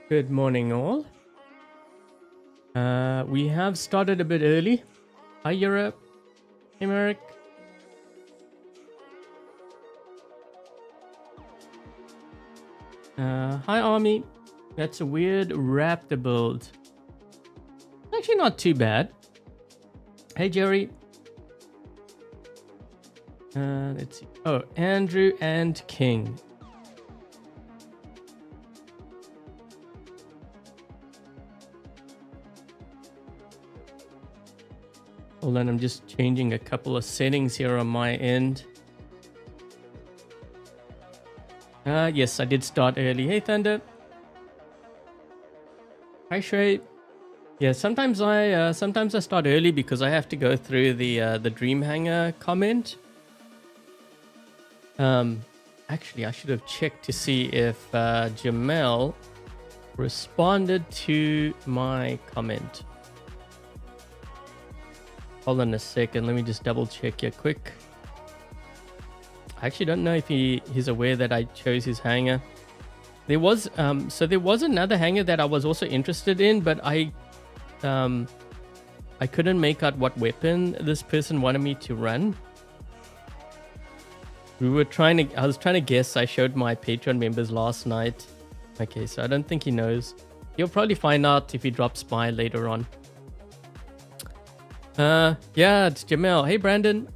Good morning, all. We have started a bit early. Hi, Europe. Hey, Merrick. Hi, Army. That's a weird Raptor build. Actually, not too bad. Hey, Jerry. Let's see. Oh, Andrew and King. Hold on, I'm just changing a couple of settings here on my end. Yes, I did start early. Hey, Thunder. Hi, Shrey. Yeah, sometimes I start early because I have to go through the Dream Hangar comment. Actually, I should have checked to see if Jmel responded to my comment. Hold on a second. Let me just double check here quick. I actually don't know if he's aware that I chose his hangar. There was another hangar that I was also interested in, but I couldn't make out what weapon this person wanted me to run. I was trying to guess. I showed my Patreon members last night. Okay, so I don't think he knows. He'll probably find out if he drops by later on. Yeah, it's Jamel. Hey, Brandon.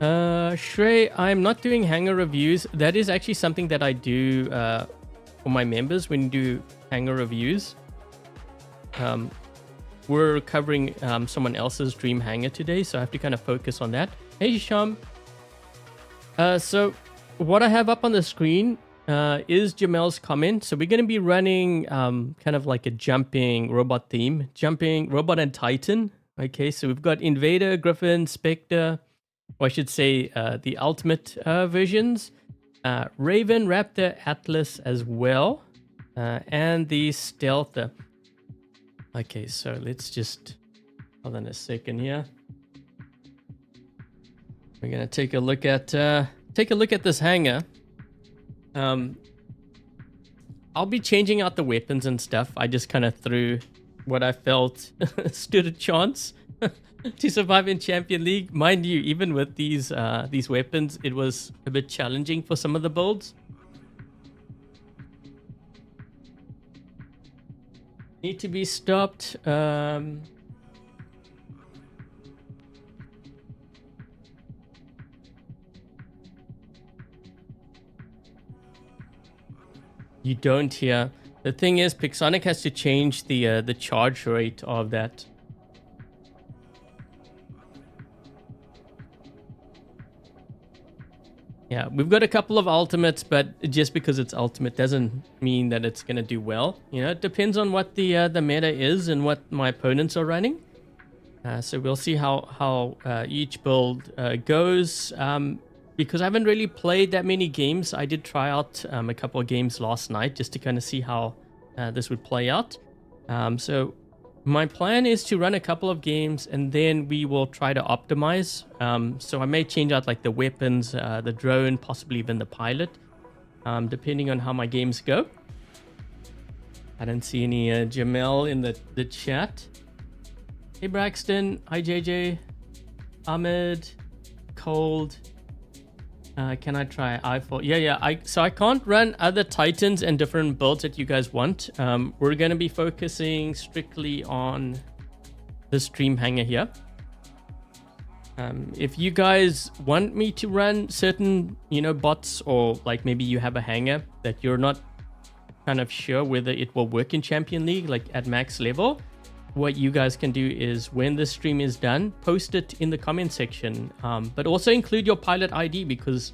Shrey, I'm not doing hangar reviews. That is actually something that I do for my members when you do hangar reviews. We're covering someone else's Dream Hangar today, so I have to kind of focus on that. Hey, Sham. So what I have up on the screen is Jamel's comment. So we're going to be running kind of like a jumping robot theme. Jumping robot and Titan. Okay, so we've got Invader, Griffin, Spectre, or I should say the ultimate versions. Raven, Raptor, Atlas as well. And the Stealther. Okay, so let's just hold on a second here. We're gonna take a look at this hangar. I'll be changing out the weapons and stuff. I just kind of threw what I felt stood a chance to survive in Champion League. Mind you, even with these weapons, it was a bit challenging for some of the builds. Need to be stopped. You don't hear. The thing is, Pixonic has to change the charge rate of that. Yeah, we've got a couple of ultimates, but just because it's ultimate doesn't mean that it's going to do well. You know, it depends on what the meta is and what my opponents are running. So we'll see how each build goes. Because I haven't really played that many games. I did try out a couple of games last night just to kind of see how this would play out. So my plan is to run a couple of games and then we will try to optimize. So I may change out like the weapons, the drone, possibly even the pilot, depending on how my games go. I don't see any Jamel in the chat. Hey, Braxton. Hi, JJ. Ahmed. Cold. Can I try i4? Yeah. So I can't run other Titans and different builds that you guys want. We're going to be focusing strictly on this Dream Hangar here. If you guys want me to run certain, bots, or like maybe you have a hangar that you're not kind of sure whether it will work in Champion League, like at max level, what you guys can do is when the stream is done, post it in the comment section, but also include your pilot ID because,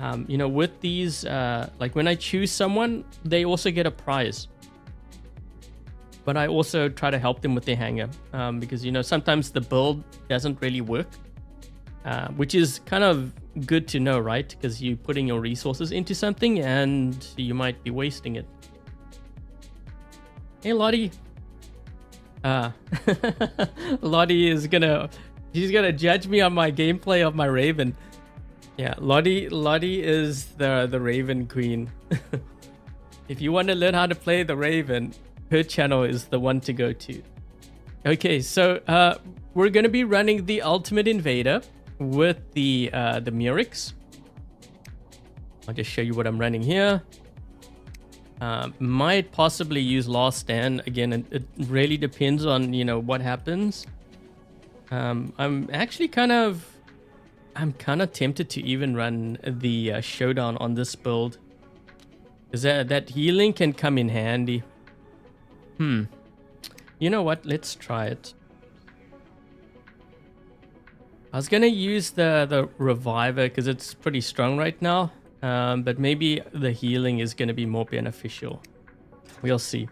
with these, like when I choose someone, they also get a prize. But I also try to help them with their hangar because, sometimes the build doesn't really work, which is kind of good to know, right? Because you're putting your resources into something and you might be wasting it. Hey, Lottie. Lottie is she's gonna judge me on my gameplay of my Raven. Yeah, Lottie is the Raven Queen. If you want to learn how to play the Raven, her channel is the one to go to. Okay, so we're going to be running the Ultimate Invader with the Murex. I'll just show you what I'm running here. Might possibly use Last Stand. Again, it really depends on, you know, what happens. I'm actually kind of tempted to even run the Showdown on this build. Because that healing can come in handy. You know what? Let's try it. I was going to use the Reviver because it's pretty strong right now. But maybe the healing is going to be more beneficial. We'll see.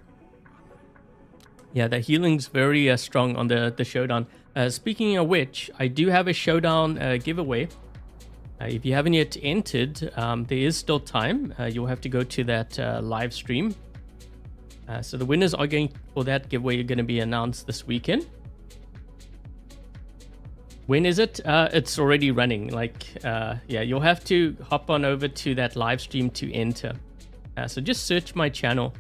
Yeah, the healing's very strong on the Showdown. Speaking of which, I do have a Showdown giveaway. If you haven't yet entered, there is still time. You'll have to go to that live stream. So the winners are going for that giveaway are going to be announced this weekend. When is it? It's already running. Yeah, you'll have to hop on over to that live stream to enter. So just search my channel.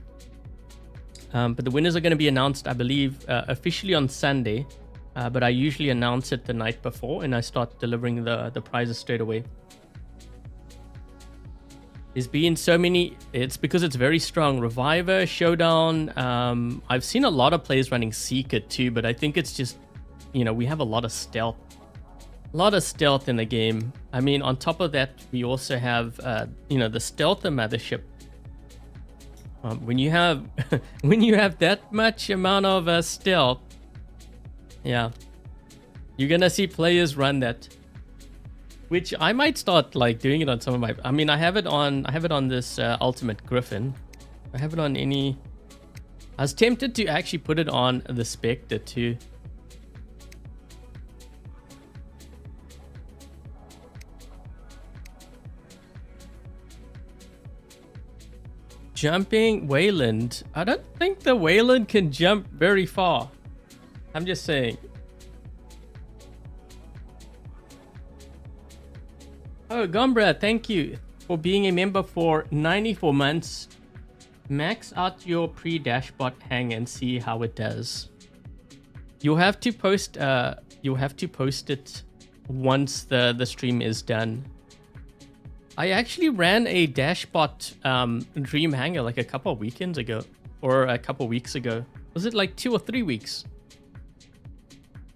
But the winners are going to be announced, I believe, officially on Sunday. But I usually announce it the night before, and I start delivering the prizes straight away. There's been so many. It's because it's very strong. Reviver, Showdown. I've seen a lot of players running Seeker too, but I think it's just, you know, we have a lot of stealth. A lot of stealth in the game. I mean, on top of that, we also have, you know, the Stealther Mothership. When you have when you have that much amount of stealth, yeah, you're gonna see players run that. Which I might start like doing it on some of my. I mean, I have it on this Ultimate Griffin. I have it on any. I was tempted to actually put it on the Spectre too. Jumping Wayland. I don't think the Wayland can jump very far. I'm just saying. Oh, Gombra, thank you for being a member for 94 months. Max out your pre-dashbot hang and see how it does. You'll have to post it once the stream is done. I actually ran a dashbot Dream Hangar like a couple of weekends ago, or a couple of weeks ago. Was it like 2 or 3 weeks?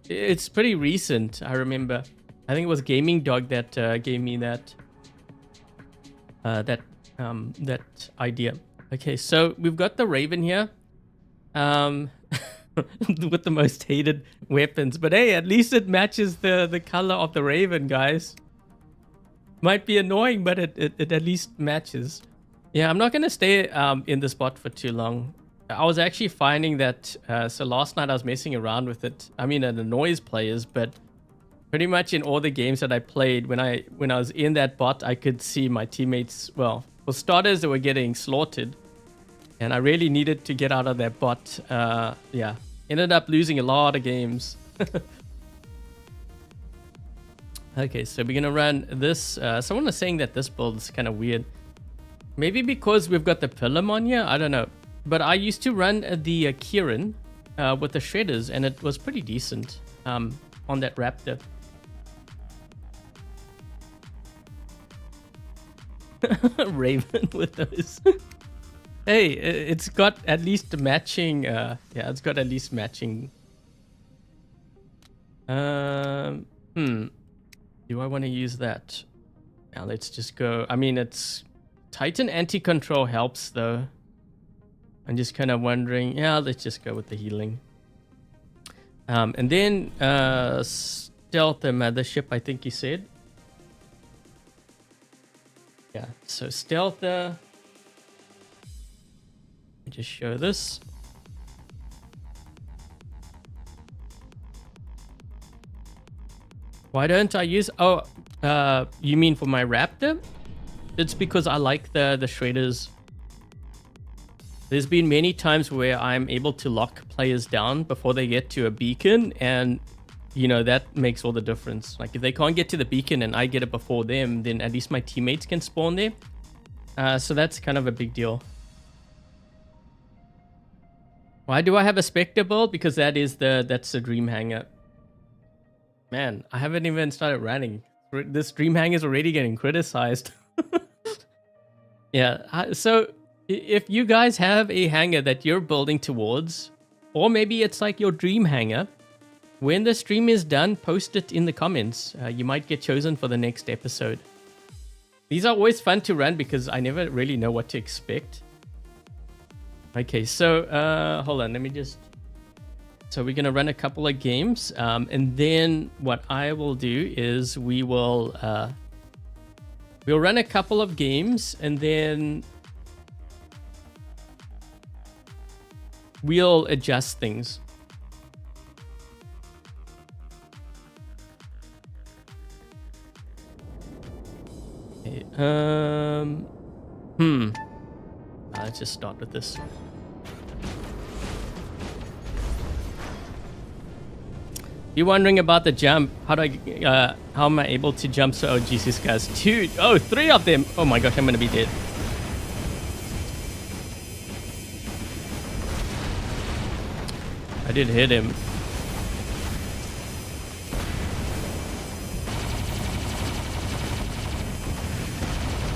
It's pretty recent, I remember. I think it was Gaming Dog that gave me that idea. Okay, so we've got the Raven here, with the most hated weapons. But hey, at least it matches the color of the Raven, guys. Might be annoying, but it at least matches. Yeah, I'm not gonna stay in the spot for too long. I was actually finding that. So last night I was messing around with it. I mean, it annoys players, but pretty much in all the games that I played, when I was in that bot, I could see my teammates. Well, for starters, they were getting slaughtered, and I really needed to get out of that bot. Yeah, ended up losing a lot of games. Okay, so we're gonna run this. Someone was saying that this build is kind of weird. Maybe because we've got the Pilum on here. I don't know. But I used to run the Kieran with the Shredders, and it was pretty decent on that Raptor. Raven with those. Hey, it's got at least matching. Yeah, it's got at least matching. Do I want to use that? Now let's just go. I mean, it's Titan anti-control helps though. I'm just kind of wondering. Yeah, let's just go with the healing. And then Stealther Mothership, I think you said. Yeah, so Stealther. Let me just show this. Why don't I use... Oh, you mean for my Raptor? It's because I like the Shredders. There's been many times where I'm able to lock players down before they get to a beacon, and you know, that makes all the difference. Like, if they can't get to the beacon and I get it before them, then at least my teammates can spawn there. So that's kind of a big deal. Why do I have a Spectre build? Because that's the Dream Hangar. Man, I haven't even started running. This Dream Hangar is already getting criticized. Yeah, so if you guys have a hangar that you're building towards, or maybe it's like your dream hangar, when the stream is done, post it in the comments. You might get chosen for the next episode. These are always fun to run because I never really know what to expect. Okay, so hold on, let me just... So we're going to run a couple of games, and then what I will do is we'll run a couple of games, and then we'll adjust things. Okay, let's just start with this. You're wondering about the jump. How am I able to jump? So, oh Jesus, guys, 3 of them. Oh my gosh, I'm gonna be dead. I did hit him.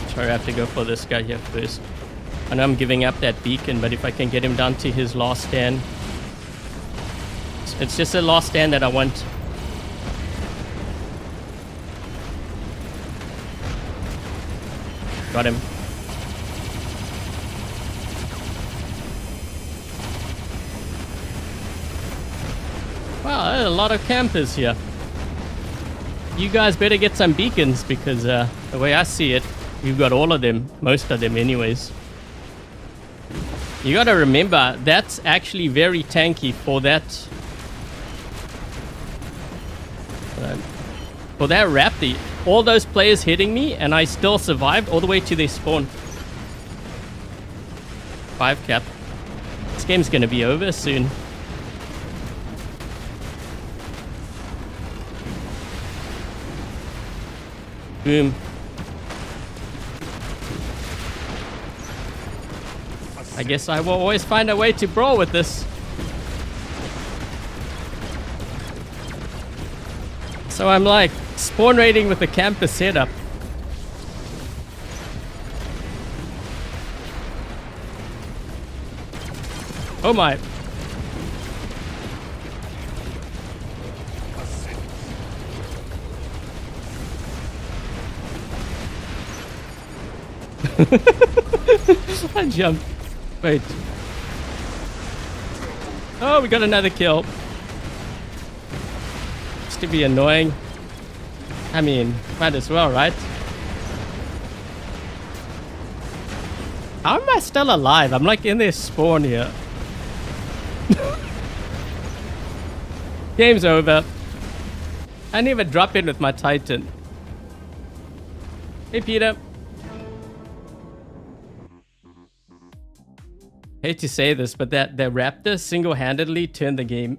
Sorry, I have to go for this guy here first. I know I'm giving up that beacon, but if I can get him down to his last stand. It's just a last stand that I want. Got him. Wow, there's a lot of campers here. You guys better get some beacons because the way I see it, you've got all of them, most of them anyways. You gotta remember, that's actually very tanky for that... for that Raptor. All those players hitting me and I still survived all the way to their spawn. 5 cap. This game's gonna be over soon. Boom. I guess I will always find a way to brawl with this. So I'm like spawn raiding with the camper setup. Oh my. I jumped. Wait. Oh, we got another kill. Just to be annoying. I mean, might as well, right? How am I still alive? I'm like in this spawn here. Game's over. I didn't even drop in with my Titan. Hey, Peter. Hate to say this, but that Raptor single-handedly turned the game.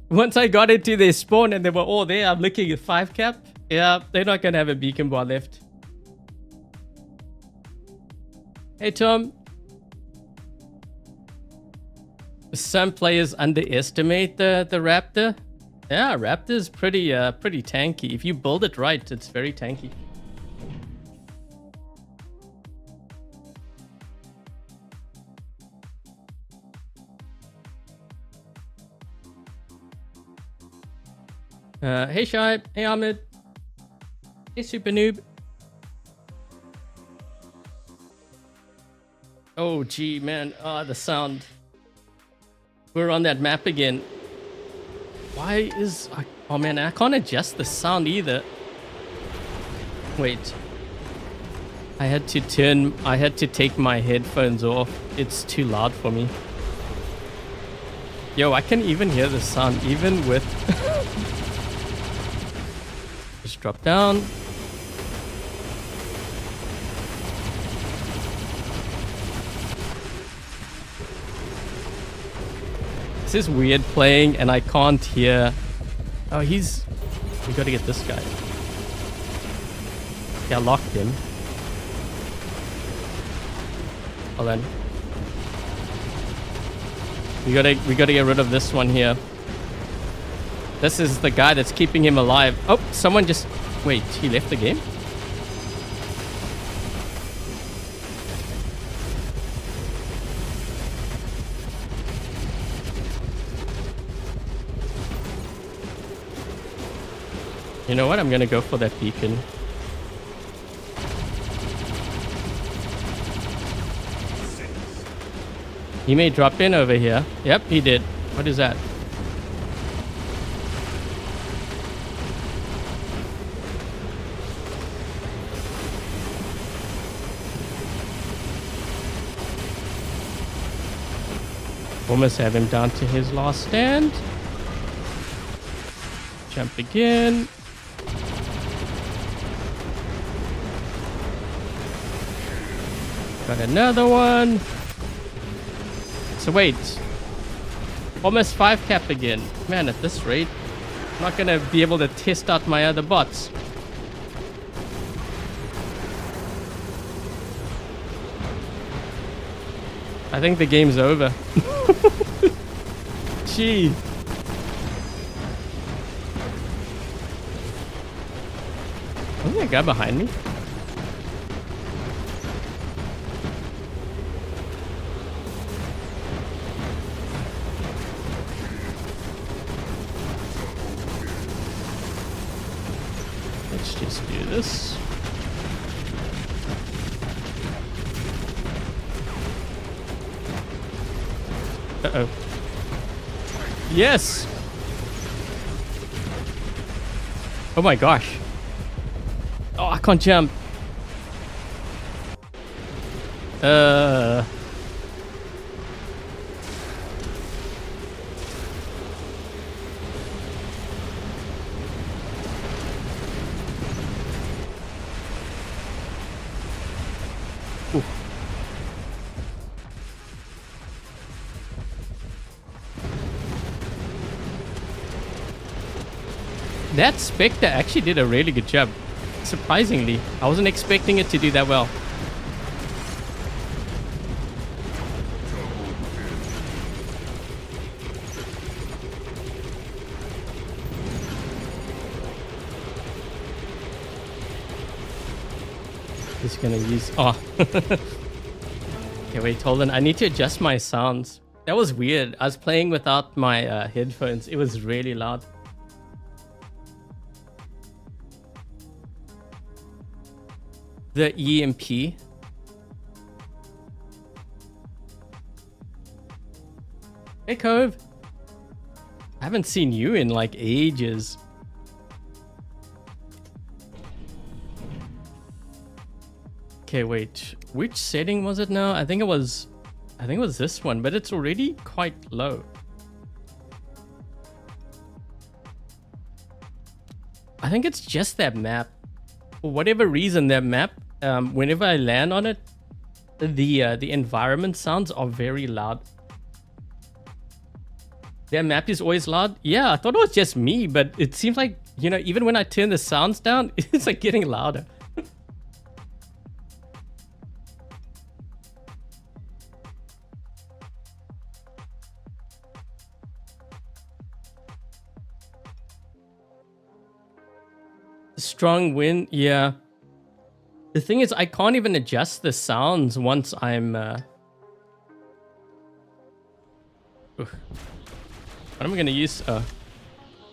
Once I got into their spawn and they were all there, I'm looking at 5 cap. Yeah, they're not gonna have a beacon bar left. Hey, Tom. Some players underestimate the Raptor. Yeah, Raptor's pretty tanky. If you build it right, it's very tanky. Hey Shai, hey Ahmed, hey Super Noob. Oh gee man, the sound. We're on that map again. Why is... Oh man, I can't adjust the sound either. Wait. I had to take my headphones off. It's too loud for me. Yo, I can even hear the sound even with... Just drop down. This is weird playing and I can't hear Oh, he's... We gotta get this guy. Yeah, I locked him. Hold on. We gotta get rid of this one here. This is the guy that's keeping him alive. Oh, someone just... Wait, he left the game? You know what? I'm gonna go for that beacon. He may drop in over here. Yep, he did. What is that? Almost have him down to his last stand. Jump again. Got another one. So wait. Almost 5 cap again. Man, at this rate, I'm not gonna be able to test out my other bots. I think the game's over. Gee. Wasn't there a guy behind me? Let's just do this. Uh-oh. Yes! Oh my gosh. Oh, I can't jump. Ooh. That Spectre actually did a really good job. Surprisingly, I wasn't expecting it to do that well. Just gonna use... Oh. Okay, wait, hold on. I need to adjust my sounds. That was weird. I was playing without my headphones. It was really loud. The EMP. Hey, Cove. I haven't seen you in like ages. Okay, wait. Which setting was it now? I think it was this one, but it's already quite low. I think it's just that map. For whatever reason, that map, whenever I land on it, the environment sounds are very loud. Their map is always loud. Yeah, I thought it was just me, but it seems like, you know, even when I turn the sounds down, it's like getting louder. Strong wind, yeah. The thing is, I can't even adjust the sounds once I'm... What am I gonna use? Oh,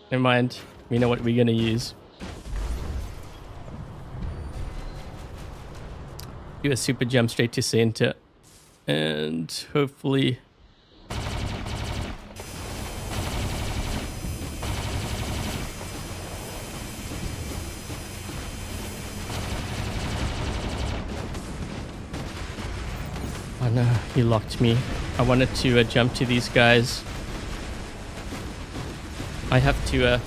never mind. We know what we're gonna use. Do a super jump straight to center. And hopefully... Oh no, he locked me. I wanted to jump to these guys. I have to...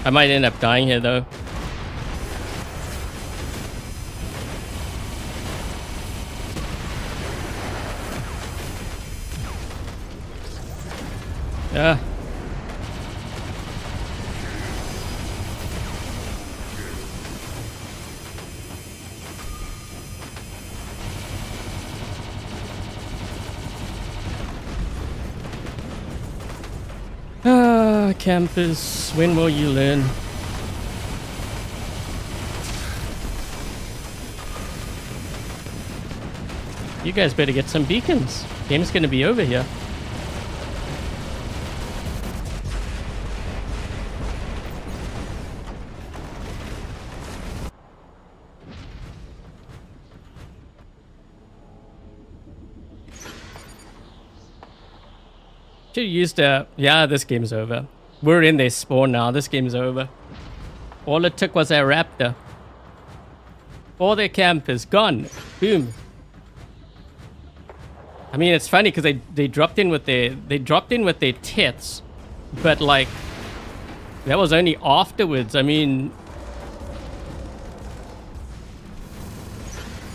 I might end up dying here though. Yeah. Campus, when will you learn? You guys better get some beacons. Game's gonna be over here. Should use the... Yeah, this game's over. We're in their spawn now. This game's over. All it took was a Raptor. All their camp is gone. Boom. I mean, it's funny because they dropped in with their tits, but like that was only afterwards. I mean,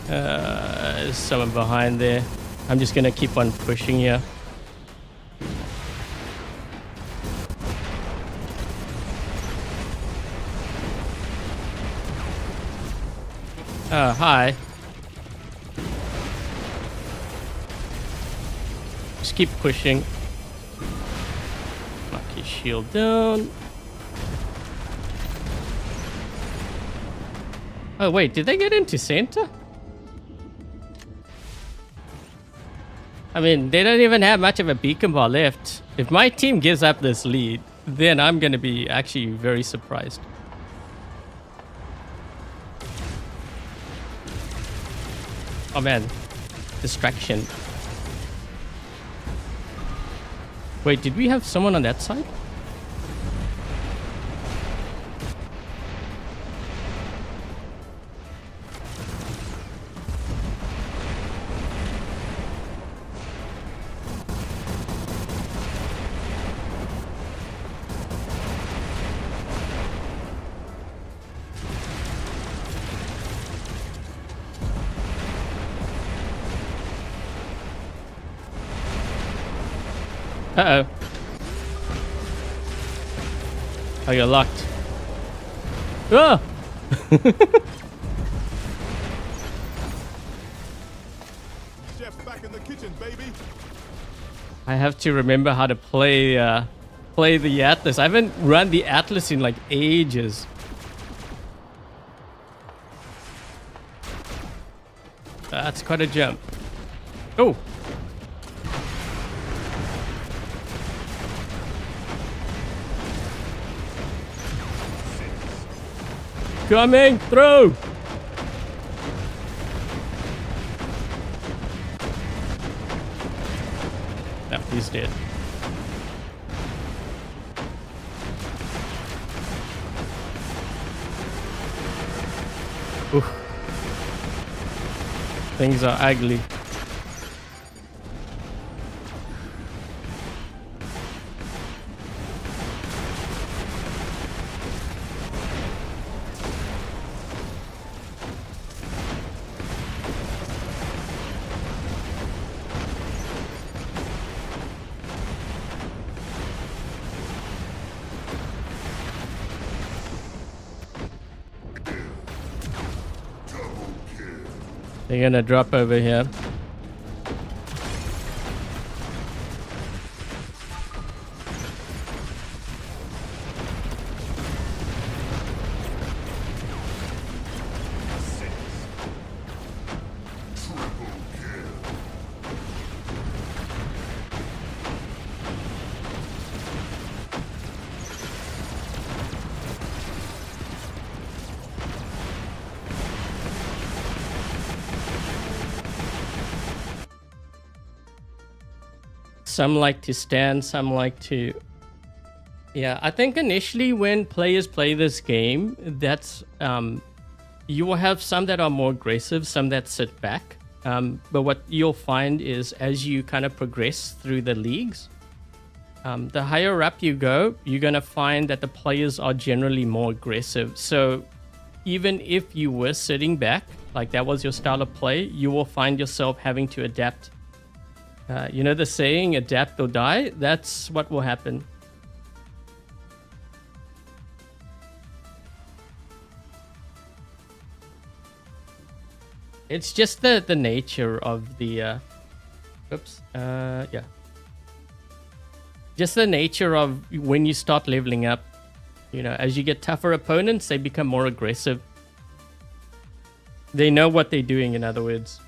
there's someone behind there. I'm just gonna keep on pushing here. Hi. Just keep pushing. Knock his shield down. Oh wait, did they get into center? I mean, they don't even have much of a beacon bar left. If my team gives up this lead, then I'm gonna be actually very surprised. Oh man, distraction. Wait, did we have someone on that side? Uh-oh. Oh, you're locked. Ah! Chef back in the kitchen, baby. I have to remember how to play the Atlas. I haven't run the Atlas in like ages. That's quite a jump. Oh! Coming through! No, he's dead. Oof. Things are ugly. They're gonna drop over here. Some like to stand, some like to... Yeah, I think initially when players play this game, that's... you will have some that are more aggressive, some that sit back. But what you'll find is as you kind of progress through the leagues, the higher up you go, you're going to find that the players are generally more aggressive. So even if you were sitting back, like that was your style of play, you will find yourself having to adapt You know the saying, adapt or die? That's what will happen. It's just the nature of the... oops. Yeah. Just the nature of when you start leveling up. You know, as you get tougher opponents, they become more aggressive. They know what they're doing, in other words.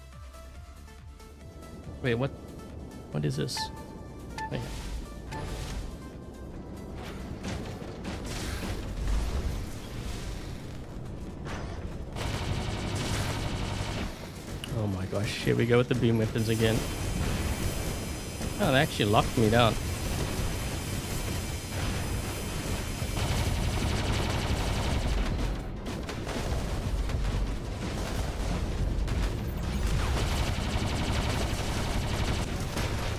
Wait, what? What is this? Wait. Oh my gosh, here we go with the beam weapons again. Oh, they actually locked me down.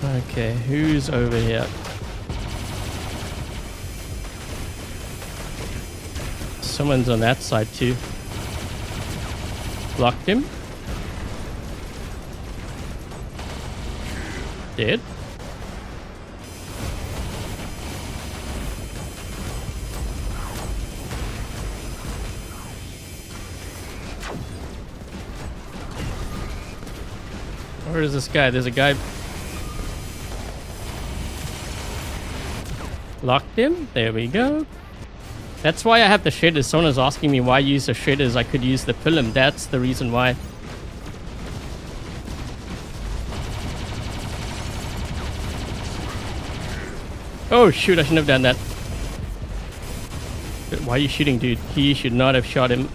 Okay, who's over here? Someone's on that side too. Blocked him. Dead. Where is this guy? There's a guy. Locked him. There we go. That's why I have the shredders. Someone was asking me why I use the shredders. I could use the pilum. That's the reason why. Oh shoot, I shouldn't have done that. Why are you shooting, dude? He should not have shot him.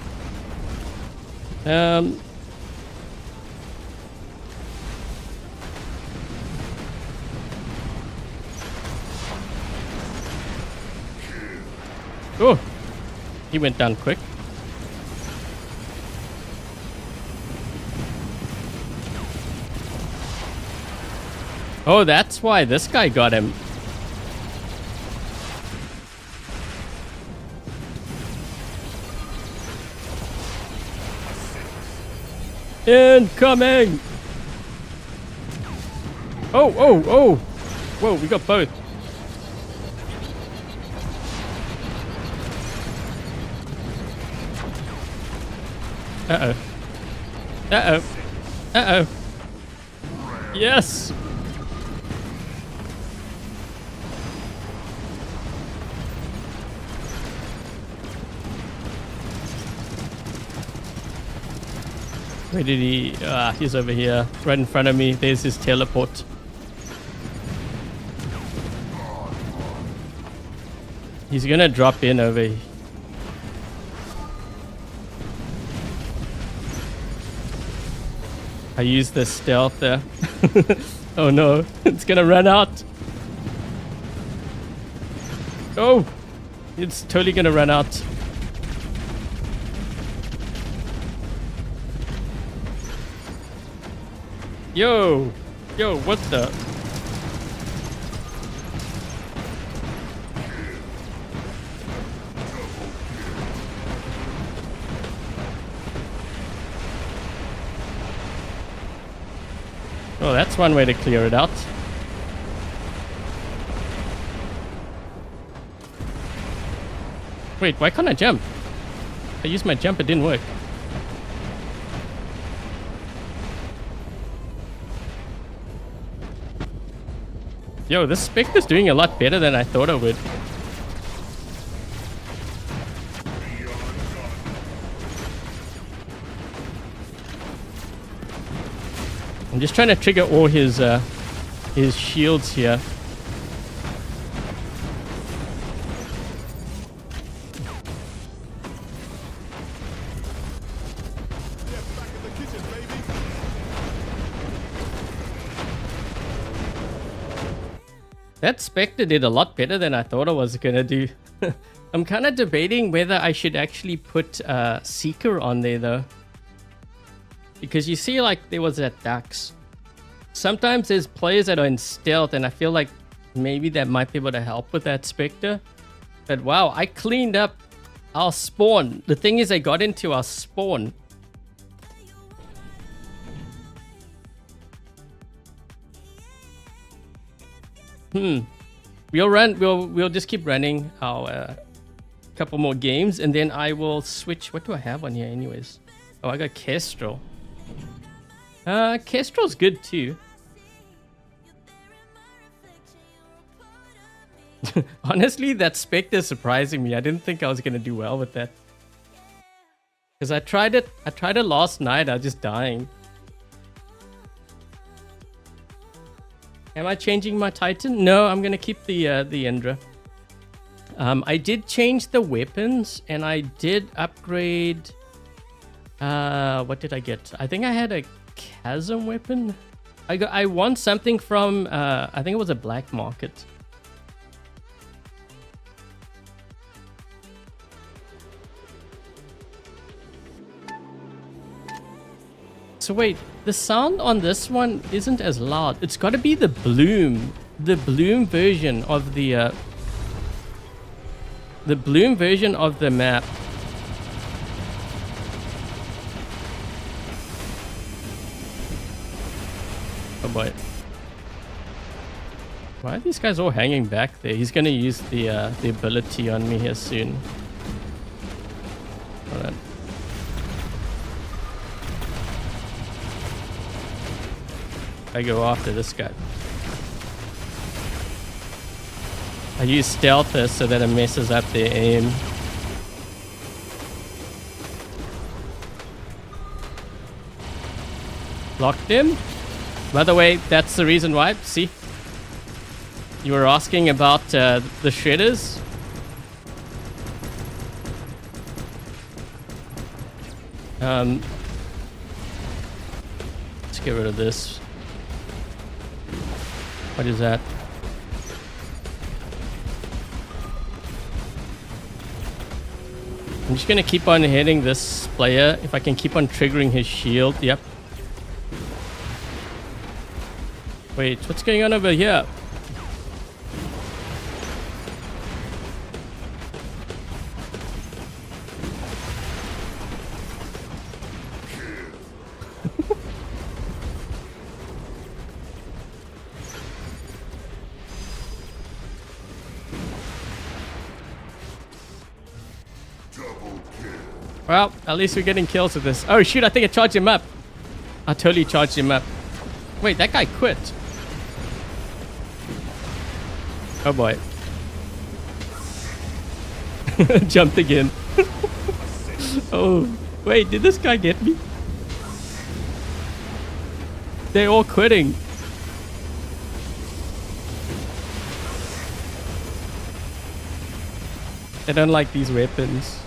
Oh, he went down quick. Oh, that's why this guy got him. Incoming! Oh, oh, oh! Whoa, we got both. Uh-oh. Uh-oh. Uh-oh. Yes! Where did he... Ah, he's over here. Right in front of me. There's his teleport. He's gonna drop in over here. I used the stealth there. Oh no, it's gonna run out. Oh, it's totally gonna run out. Yo, yo, what the? Oh, that's one way to clear it out. Wait, why can't I jump? I used my jump, it didn't work. Yo, this Spectre's doing a lot better than I thought it would. I'm just trying to trigger all his shields here. That Spectre did a lot better than I thought I was gonna do. I'm kind of debating whether I should actually put Seeker on there though. Because you see, like, there was that Dax. Sometimes there's players that are in stealth, and I feel like maybe that might be able to help with that Spectre. But wow, I cleaned up our spawn. The thing is, I got into our spawn. We'll just keep running our couple more games, and then I will switch. What do I have on here, anyways? Oh, I got Kestrel. Kestrel's good too. Honestly, that Spectre is surprising me. I didn't think I was gonna do well with that. Because I tried it last night, I was just dying. Am I changing my Titan? No, I'm gonna keep the Indra. I did change the weapons, and I did upgrade. What did I get? I think I had a chasm weapon. I won something from I think it was a black market. So wait, the sound on this one isn't as loud. It's got to be the bloom version of the bloom version of the map. Oh boy. Why are these guys all hanging back there? He's gonna use the ability on me here soon. Alright. I go after this guy. I use stealthers so that it messes up their aim. Blocked him. By the way, that's the reason why. See? You were asking about the shredders. Let's get rid of this. What is that? I'm just gonna keep on hitting this player. If I can keep on triggering his shield. Yep. Wait, what's going on over here? Well, at least we're getting kills with this. Oh shoot, I think I charged him up. I totally charged him up. Wait, that guy quit. Oh boy. Jumped again. Oh, wait, did this guy get me? They're all quitting. I don't like these weapons.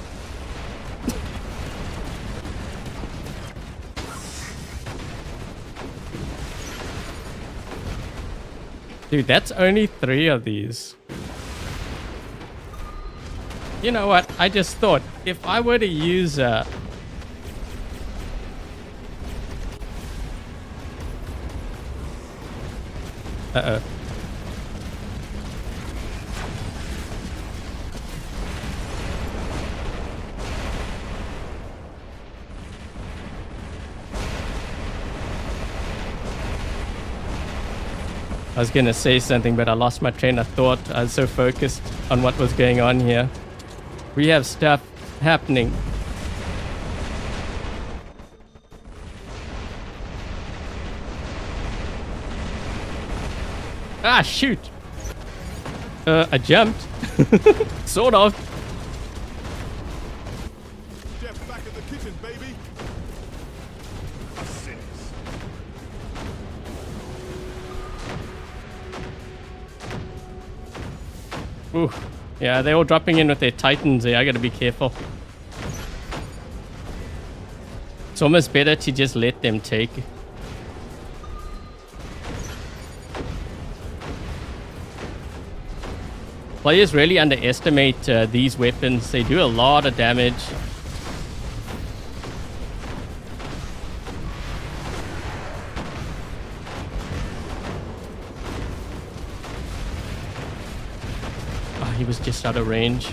Dude, that's only 3 of these. You know what? I just thought if I were to use Uh-oh. I was gonna say something, but I lost my train of thought. I was so focused on what was going on here. We have stuff happening. Ah, shoot! I jumped. Sort of. Jeff, back in the kitchen, baby. Ooh. Yeah, they're all dropping in with their Titans there. I gotta be careful. It's almost better to just let them take. Players really underestimate these weapons. They do a lot of damage. He was just out of range.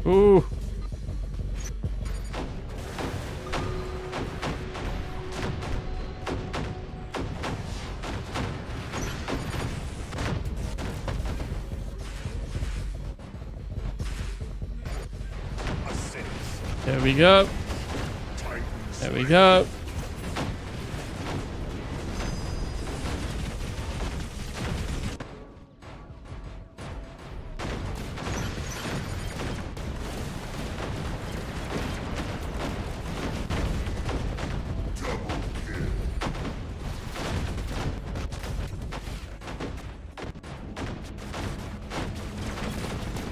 Ooh. There we go. There we go.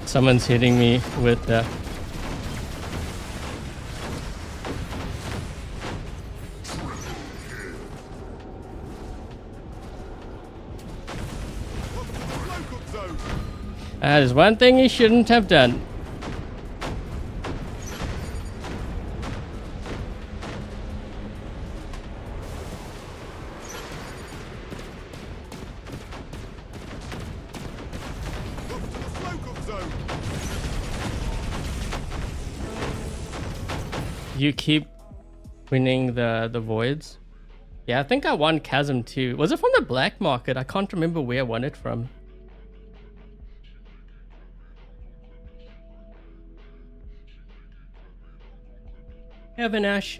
Someone's hitting me with the... That is one thing he shouldn't have done. You keep winning the voids. Yeah, I think I won Chasm too. Was it from the black market? I can't remember where I won it from. Heaven Ash.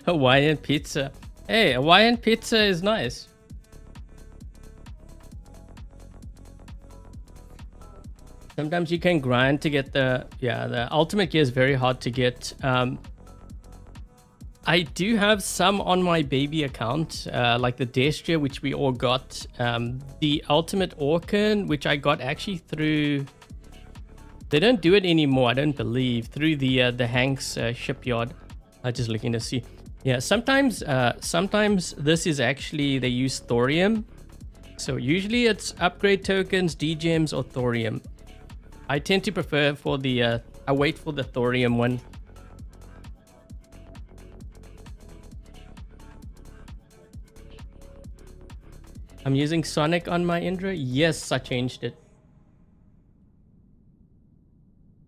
Hawaiian pizza. Hey, Hawaiian pizza is nice. Sometimes you can grind to get the ultimate gear is very hard to get. I do have some on my baby account, like the Destria, which we all got. The ultimate Orcan, which I got actually through... They don't do it anymore, I don't believe, through the Hanks shipyard. I'm just looking to see. Yeah, sometimes this is actually, they use thorium. So usually it's upgrade tokens, D-gems, or thorium. I tend to prefer for the, I wait for the thorium one. I'm using Sonic on my Indra. Yes, I changed it.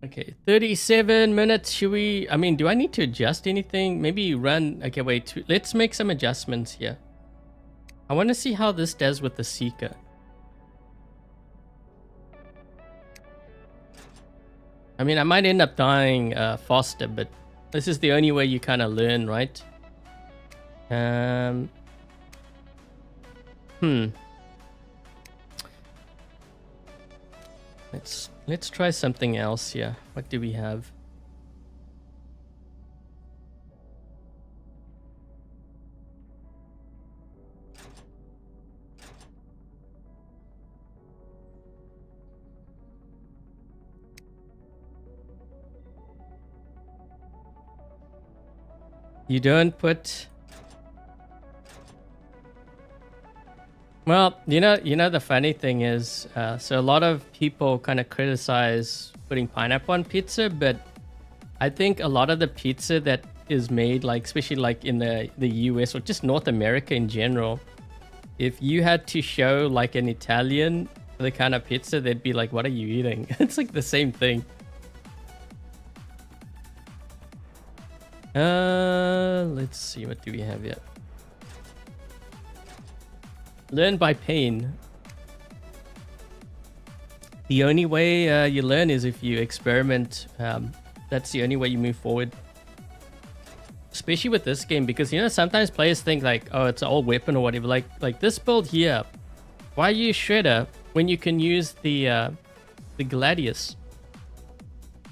Okay, 37 minutes. Should we, I mean, do I need to adjust anything? Maybe run, okay, wait, let's make some adjustments here. I want to see how this does with the Seeker. I mean, I might end up dying faster, but this is the only way you kind of learn, right? Let's try something else here. What do we have? You don't put... Well, you know the funny thing is, so a lot of people kind of criticize putting pineapple on pizza, but I think a lot of the pizza that is made, like especially like in the US or just North America in general, if you had to show like an Italian the kind of pizza, they'd be like, what are you eating? It's like the same thing. Let's see, what do we have here? Learn by pain. The only way you learn is if you experiment. That's the only way you move forward. Especially with this game, because you know sometimes players think like, oh, it's an old weapon or whatever. Like this build here, why use Shredder when you can use the Gladius?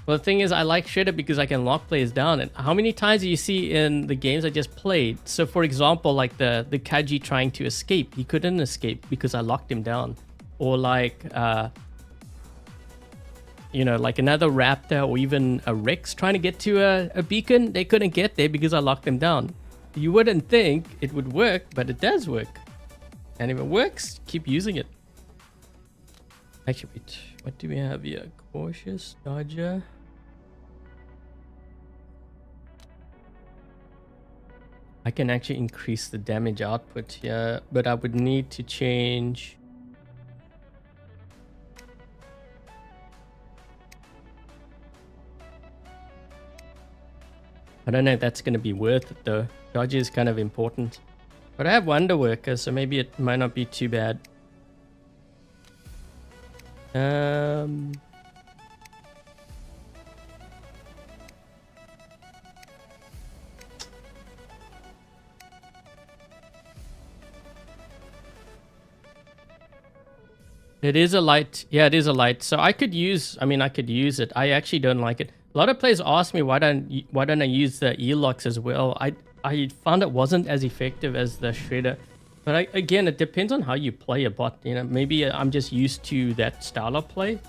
Well, the thing is, I like Shredder because I can lock players down. And how many times do you see in the games I just played? So, for example, like the Kaji trying to escape. He couldn't escape because I locked him down. Or like, you know, like another Raptor or even a Rex trying to get to a beacon. They couldn't get there because I locked them down. You wouldn't think it would work, but it does work. And if it works, keep using it. Actually, wait. What do we have here? Cautious, Dodger. I can actually increase the damage output here, but I would need to change. I don't know if that's going to be worth it though. Dodge is kind of important. But I have Wonder Worker, so maybe it might not be too bad. It is a light. Yeah, it is a light. So I could use, I could use it. I actually don't like it. A lot of players ask me why don't I use the E-locks as well. I found it wasn't as effective as the shredder. But again, it depends on how you play a bot. You know, maybe I'm just used to that style of play.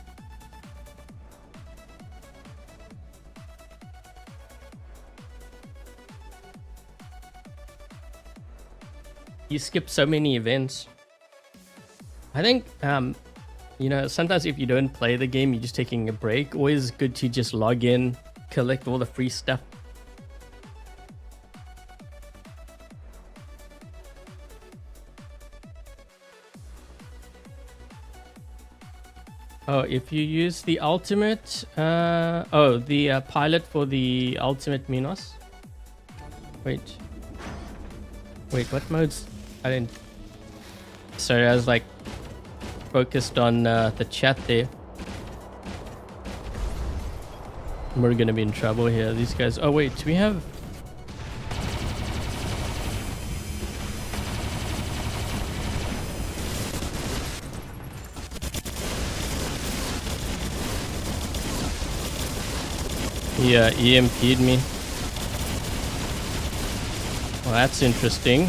You skip so many events. I think, you know, sometimes if you don't play the game, you're just taking a break. Always good to just log in, collect all the free stuff. Oh, if you use the ultimate, the pilot for the ultimate Minos. Wait, what modes? I didn't. Sorry, I was like focused on the chat there. We're gonna be in trouble here. These guys. Oh wait, we have. Yeah, EMP'd me. Well, that's interesting.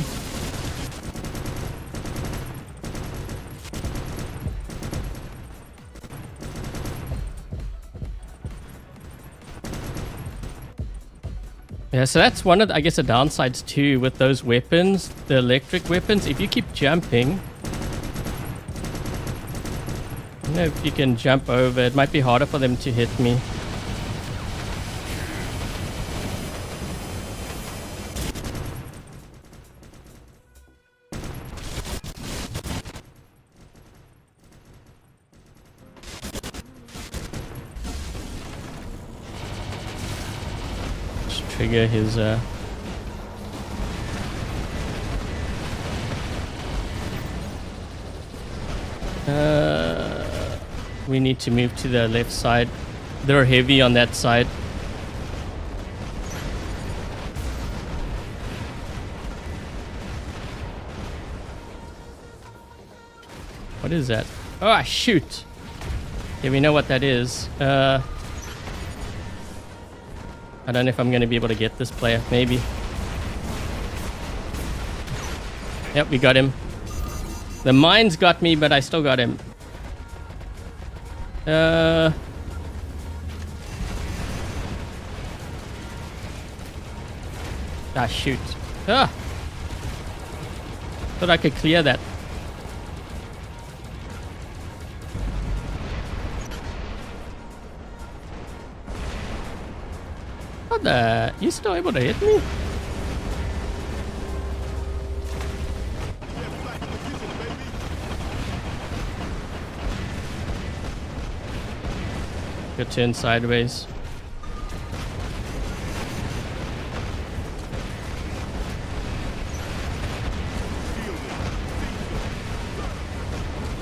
Yeah, so that's one of the, I guess, the downsides too with those weapons, the electric weapons. If you keep jumping, I don't know if you can jump over. It might be harder for them to hit me. Trigger his we need to move to the left side. They're heavy on that side. What is that? Oh shoot. Yeah, we know what that is. I don't know if I'm going to be able to get this player. Maybe. Yep, we got him. The mines got me, but I still got him. Ah, shoot. Ah! Thought I could clear that. What the? You still able to hit me? Good turn sideways.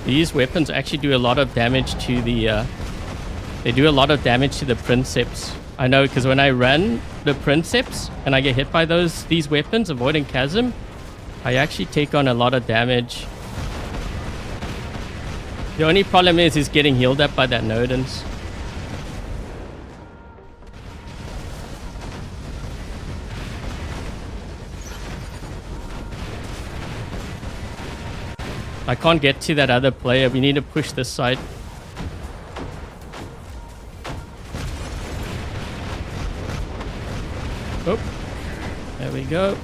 These weapons actually do a lot of damage to the they do a lot of damage to the Princeps. I know, because when I run the Princeps and I get hit by these weapons, avoiding Chasm, I actually take on a lot of damage. The only problem is he's getting healed up by that Nodens. I can't get to that other player. We need to push this side. Oh, there we go.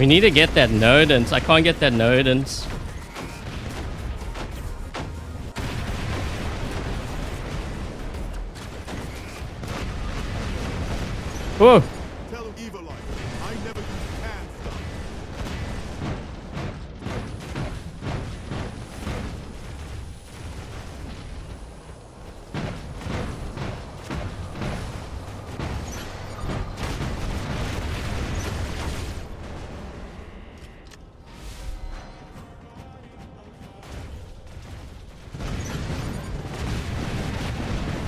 We need to get that Nodens. I can't get that Nodens. Whoa! Tell him evil like I never use hand stuff.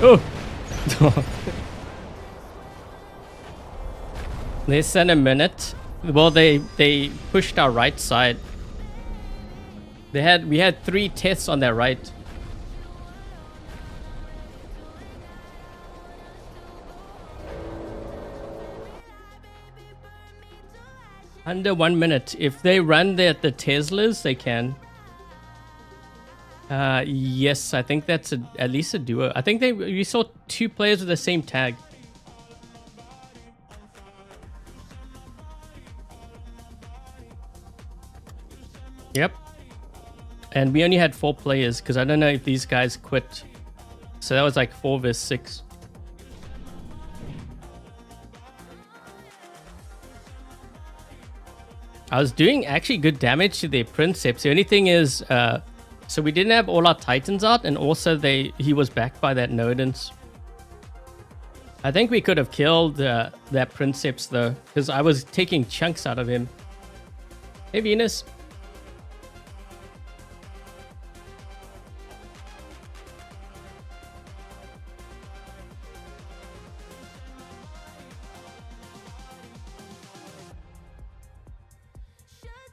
Oh! Less than a minute. Well, they pushed our right side. We had 3 tests on their right. Under 1 minute. If they run the Teslas, they can. Yes, I think that's at least a duo. I think we saw 2 players with the same tag. Yep. And we only had 4 players because I don't know if these guys quit. So that was like 4 vs 6. I was doing actually good damage to their Princeps. The only thing is, so we didn't have all our Titans out, and also he was backed by that Nodens. I think we could have killed that Princeps though, because I was taking chunks out of him. Hey Venus.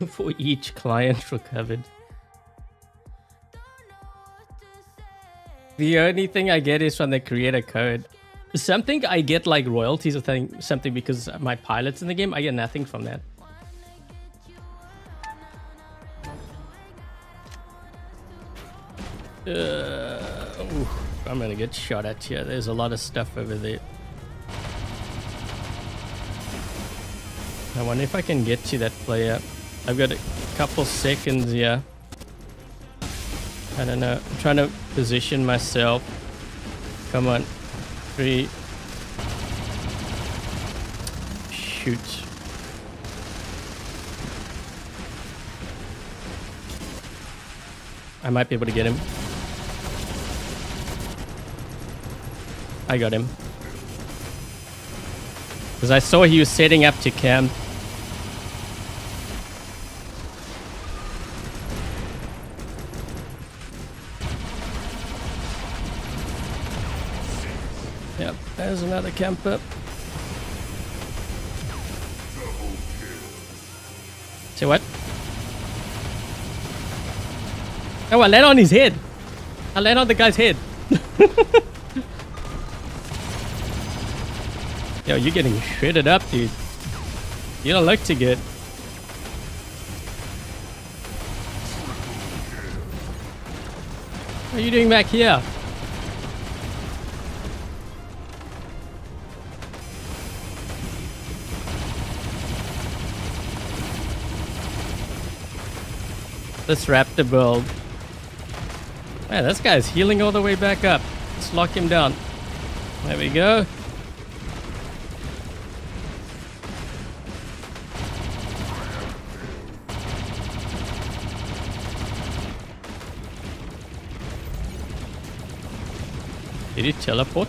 For each client recovered. The only thing I get is from the creator code. Something I get like royalties or something because my pilot's in the game. I get nothing from that. Ooh, I'm gonna get shot at here. There's a lot of stuff over there. I wonder if I can get to that player. I've got a couple seconds here. I don't know. I'm trying to position myself. Come on. 3. Shoot. I might be able to get him. I got him. Because I saw he was setting up to camp. Yep, there's another camper. Say what? Oh, I landed on his head. I landed on the guy's head. Yo, you're getting shredded up, dude. You don't look too good. What are you doing back here? Let's Raptor build. Man, this guy's healing all the way back up. Let's lock him down. There we go. Did he teleport?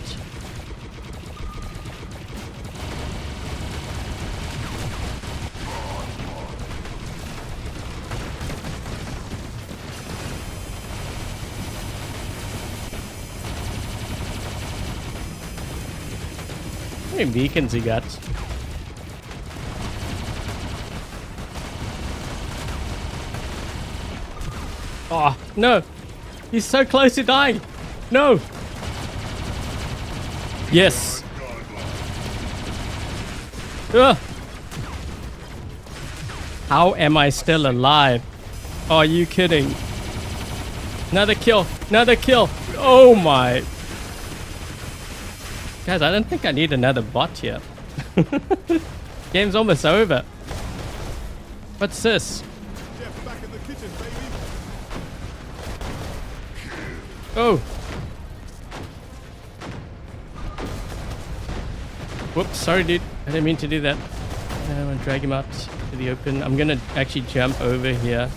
How many beacons he got? Oh, no. He's so close to dying. No. Yes. Ugh. How am I still alive? Oh, are you kidding? Another kill. Another kill. Oh my. Guys, I don't think I need another bot here. Game's almost over. What's this? Jeff, back in the kitchen, baby. Oh. Whoops, sorry dude. I didn't mean to do that. I'm gonna drag him out to the open. I'm gonna actually jump over here.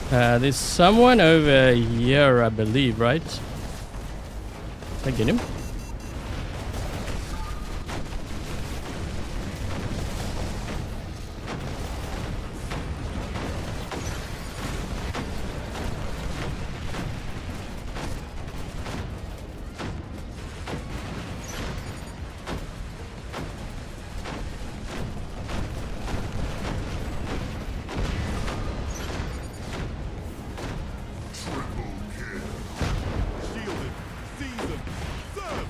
There's someone over here, I believe, right? Can I get him? Shielded, seasoned, served.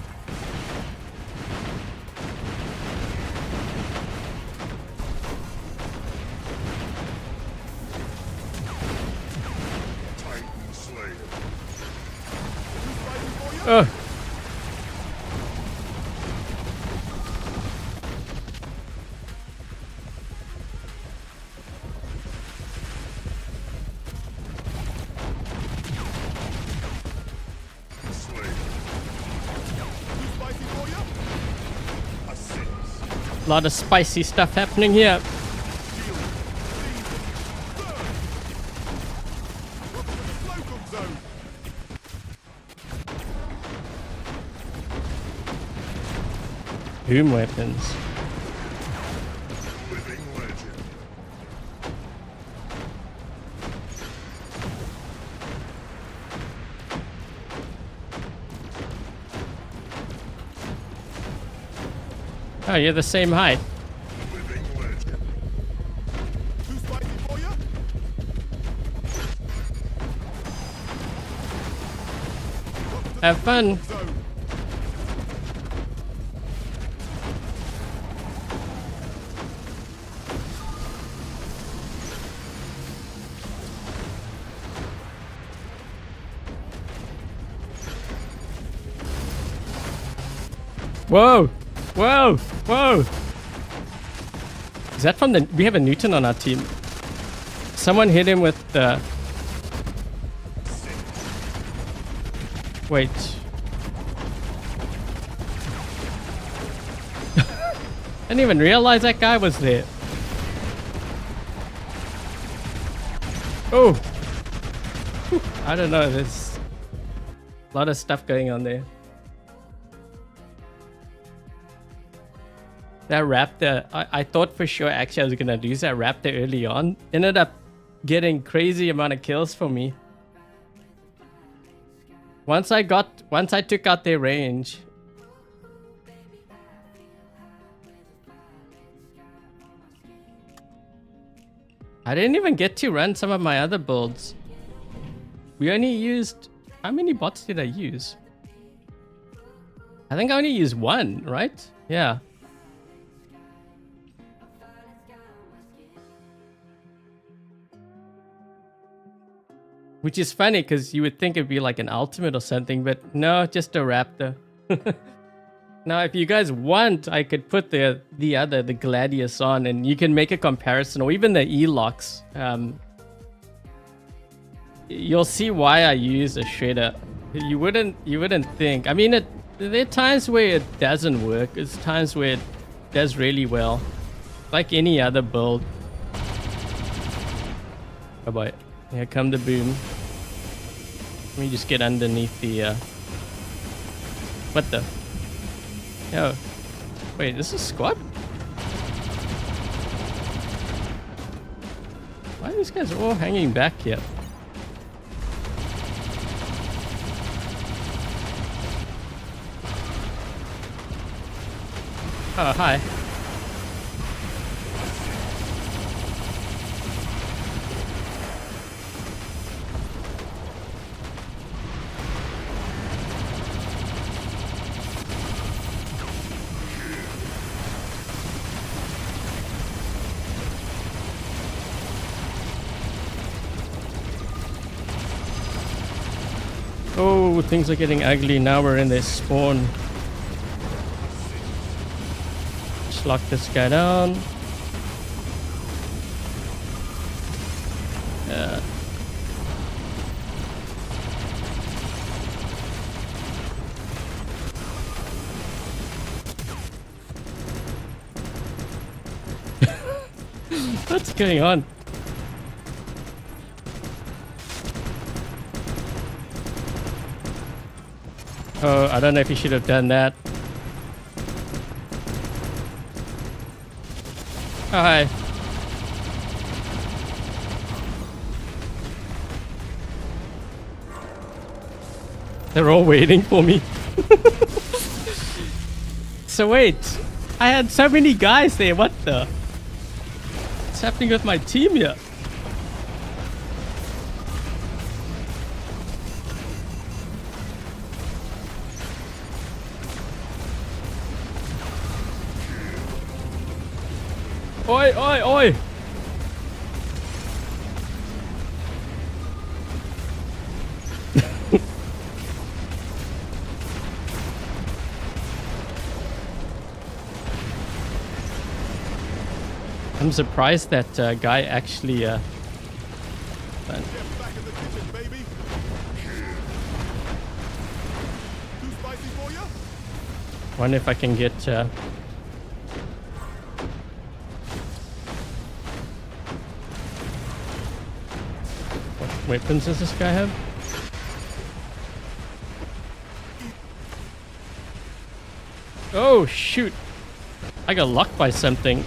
Titan Slayer. Who's fighting for you? Oh. Slayer. Who's fighting for you? Assist. A lot of spicy stuff happening here. Shielded, seasoned, served. Welcome to the Slocum Zone. Boom weapons. Living legend. Oh, you're the same height. Living legend. Who's fighting for you? Welcome to Have the fun. Slocum Zone. Whoa! Whoa! Whoa! Is that from the... We have a Newton on our team. Someone hit him with the... Wait. I didn't even realize that guy was there. Oh! Whew. I don't know, there's a lot of stuff going on there. That Raptor, I thought for sure actually I was gonna lose that Raptor early on. Ended up getting crazy amount of kills for me. Once I took out their range. I didn't even get to run some of my other builds. We only used, how many bots did I use? I think I only used one, right? Yeah. Which is funny because you would think it'd be like an ultimate or something, but no, just a Raptor. Now, if you guys want, I could put the Gladius on and you can make a comparison, or even the E-Locks. You'll see why I use a Shredder. You wouldn't think. I mean, there are times where it doesn't work. There's times where it does really well. Like any other build. Oh boy. Here come the boom. Let me just get underneath the what the? Oh. Wait, this is squad? Why are these guys all hanging back here? Oh, hi. Oh, things are getting ugly. Now we're in their spawn. Just lock this guy down. What's going on? Oh, I don't know if you should have done that. Oh, hi. They're all waiting for me. So wait, I had so many guys there. What the? What's happening with my team here? Oi, oi, oi! I'm surprised that guy actually Get back in the kitchen, baby. Too spicy for you? wonder if I can get what weapons does this guy have? Oh shoot! I got locked by something.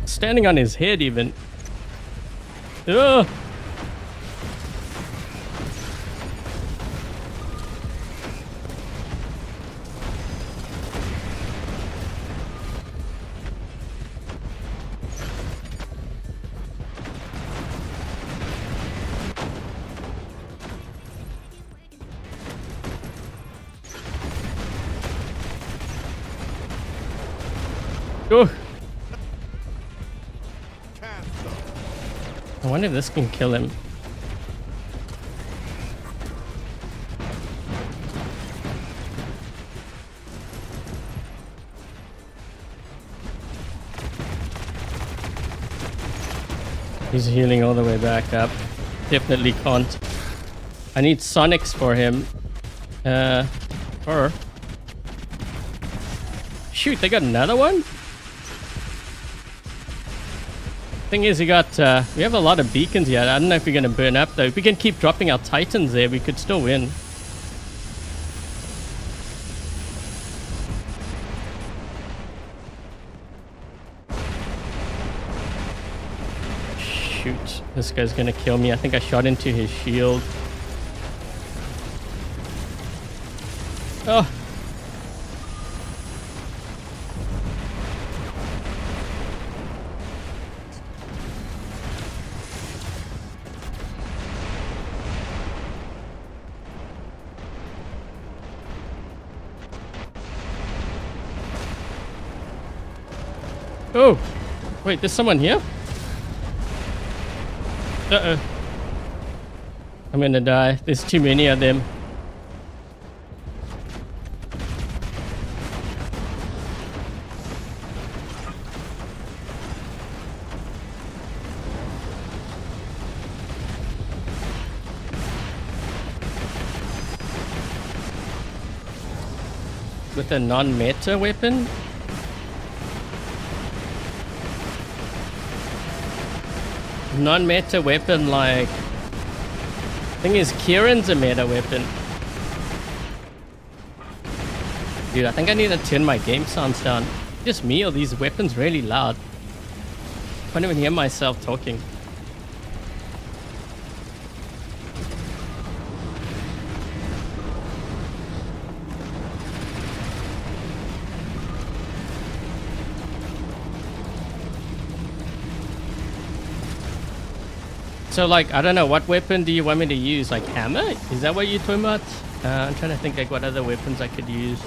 Standing on his head even. Ugh. Oh. I wonder if this can kill him. He's healing all the way back up. Definitely can't. I need Sonics for him. Or... Shoot, they got another one? Thing is, we have a lot of beacons here. I don't know if we're gonna burn up though. If we can keep dropping our titans there, we could still win. Shoot, this guy's gonna kill me. I think I shot into his shield. Oh. Oh, wait, there's someone here? Uh-oh. I'm gonna die. There's too many of them. With a non-meta weapon? Non-meta weapon, like... Thing is, Kieran's a meta weapon. Dude, I think I need to turn my game sounds down. Just me, or these weapons really loud? I can't even hear myself talking. So, like, I don't know, what weapon do you want me to use? Like, hammer? Is that what you're talking about? I'm trying to think, like, what other weapons I could use.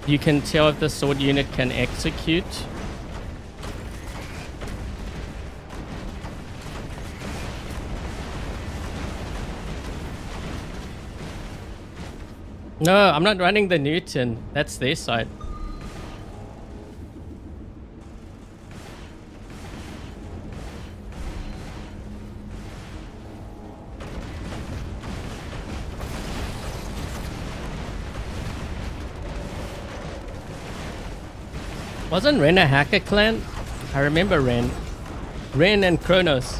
You can tell if the sword unit can execute. No, I'm not running the Newton. That's their side. Wasn't Ren a hacker clan? I remember Ren. Ren and Kronos.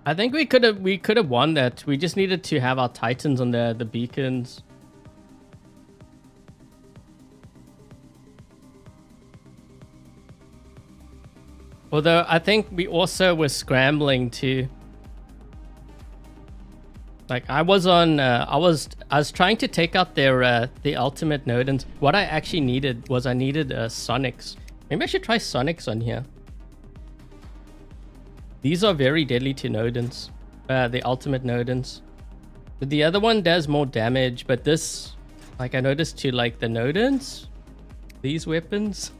I think we could have won that. We just needed to have our Titans on the beacons. Although I think we also were scrambling to, like, I was trying to take out their the ultimate Nodens. What I actually needed was Sonics. Maybe I should try Sonics on here. These are very deadly to Nodens, the ultimate Nodens. But the other one does more damage, but this, like, I noticed to, like, the Nodens, these weapons.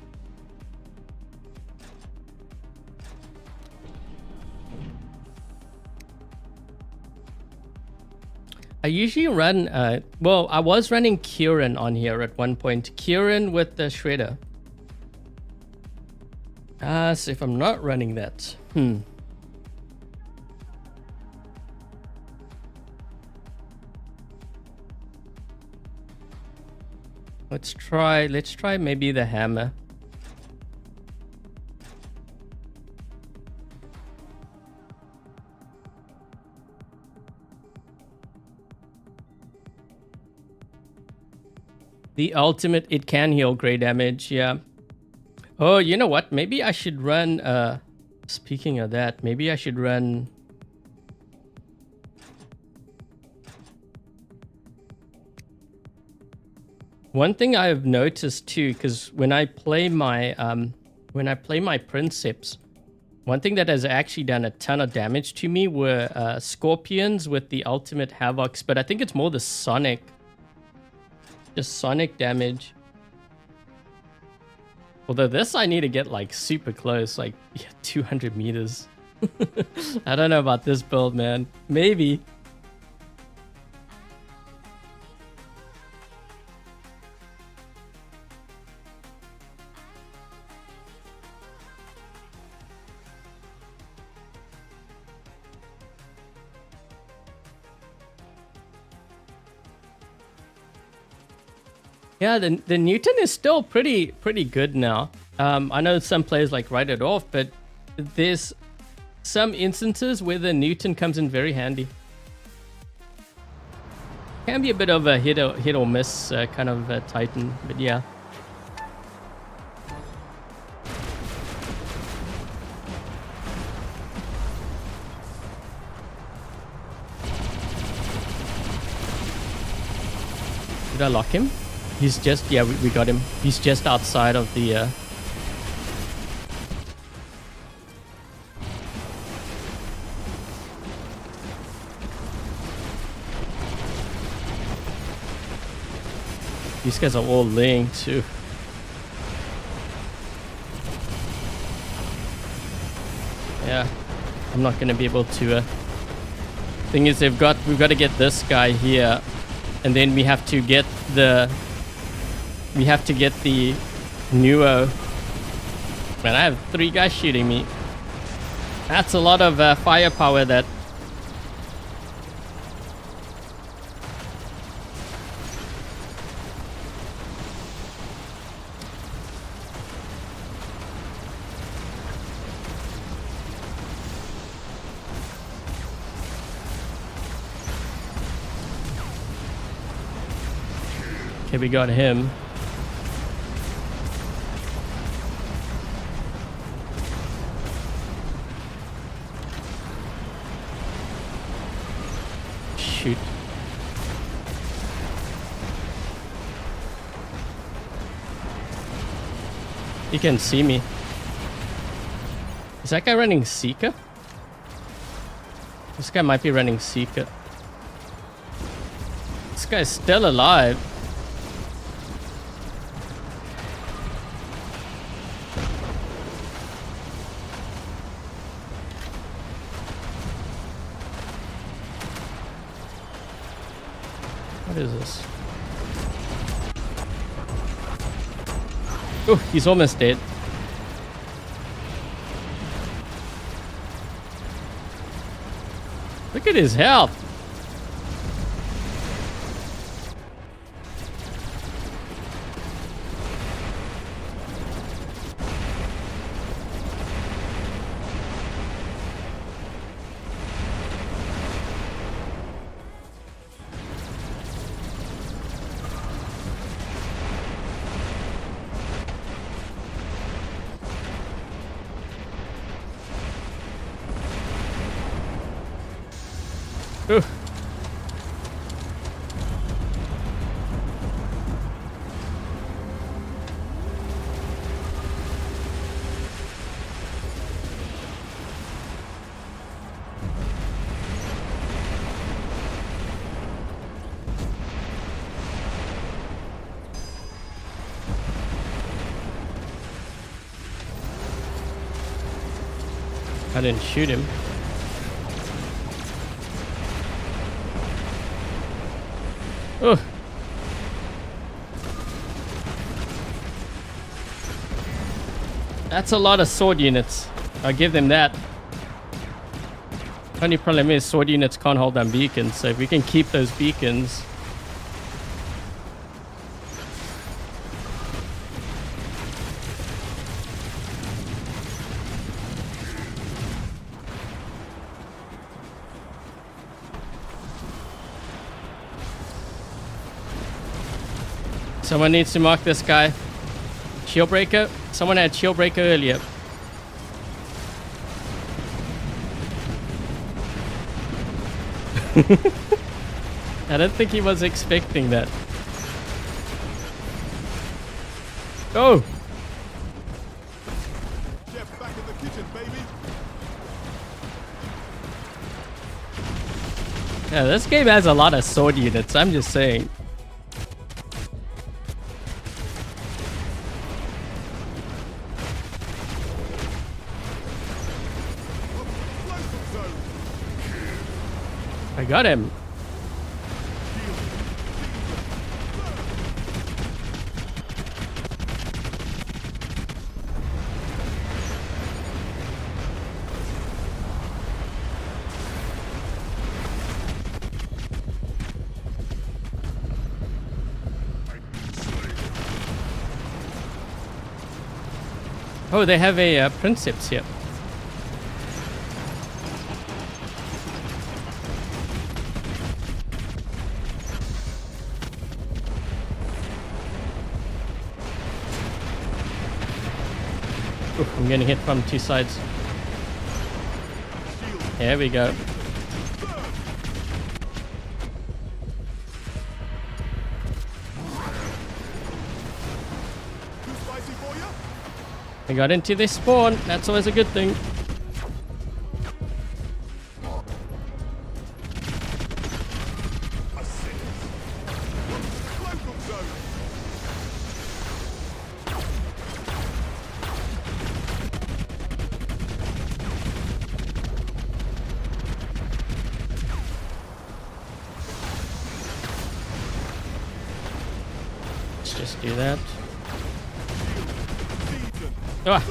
I usually run, well, I was running Kieran on here at one point. Kieran with the Shredder. So if I'm not running that, Let's try maybe the hammer. The ultimate, it can heal grey damage, yeah. Oh, you know what? Maybe I should run, speaking of that, maybe I should run... One thing I've noticed too, because when I play my Princeps, one thing that has actually done a ton of damage to me were Scorpions with the ultimate Havocs, but I think it's more the Sonic. Just Sonic damage. Although this I need to get like super close, like 200 meters. I don't know about this build, man. Maybe. Yeah, the Newton is still pretty good now. I know some players like write it off, but there's some instances where the Newton comes in very handy. Can be a bit of a hit or miss kind of Titan, but yeah. Did I lock him? He's just, yeah, we got him. He's just outside of the... These guys are all linked too. Yeah, I'm not gonna be able to... Thing is, we've got to get this guy here, and then we have to get the... We have to get the Nuo. Man, I have 3 guys shooting me. That's a lot of firepower that... Okay, we got him. Shoot. He can see me. Is that guy running Seeker? This guy might be running Seeker. This guy's still alive. What is this? Oh, he's almost dead. Look at his health. Ooh. I didn't shoot him. Oh. That's a lot of sword units. I'll give them that. Only problem is sword units can't hold down beacons, so if we can keep those beacons. Someone needs to mark this guy. Shield breaker. Someone had shield breaker earlier. I don't think he was expecting that. Oh! Jeff, back in the kitchen, baby. Yeah, this game has a lot of sword units, I'm just saying. I got him. Oh, they have a princeps here. Oof, I'm getting hit from two sides. There we go. Too spicy for you? I got into this spawn. That's always a good thing. Local zone. Let's just do that. Season. Ah.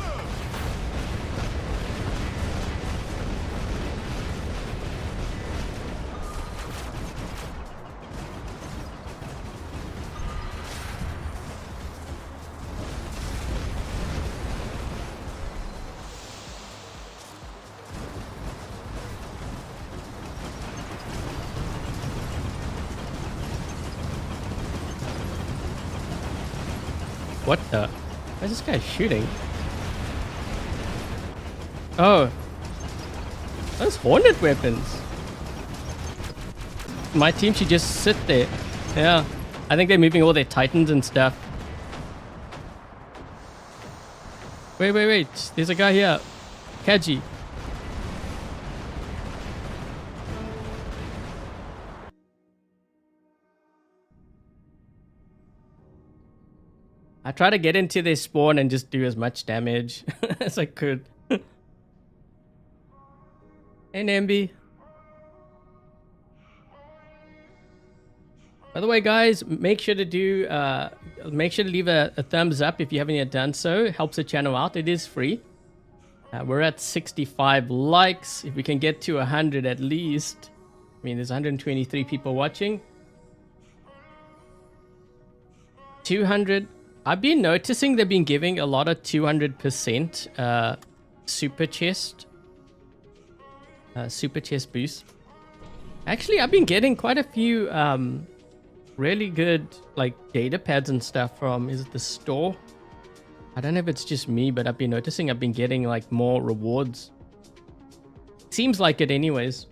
What the? Why is this guy shooting? Oh. Those hornet weapons. My team should just sit there. Yeah. I think they're moving all their titans and stuff. Wait, wait, wait. There's a guy here. Kaji. I try to get into their spawn and just do as much damage as I could. Hey, Nambi. By the way, guys, make sure to leave a thumbs up if you haven't yet done so. It helps the channel out. It is free. We're at 65 likes. If we can get to 100 at least. I mean, there's 123 people watching. 200. I've been noticing they've been giving a lot of 200% super chest boost. Actually, I've been getting quite a few really good like data pads and stuff from, is it the store? I don't know if it's just me, but I've been noticing I've been getting like more rewards. Seems like it anyways.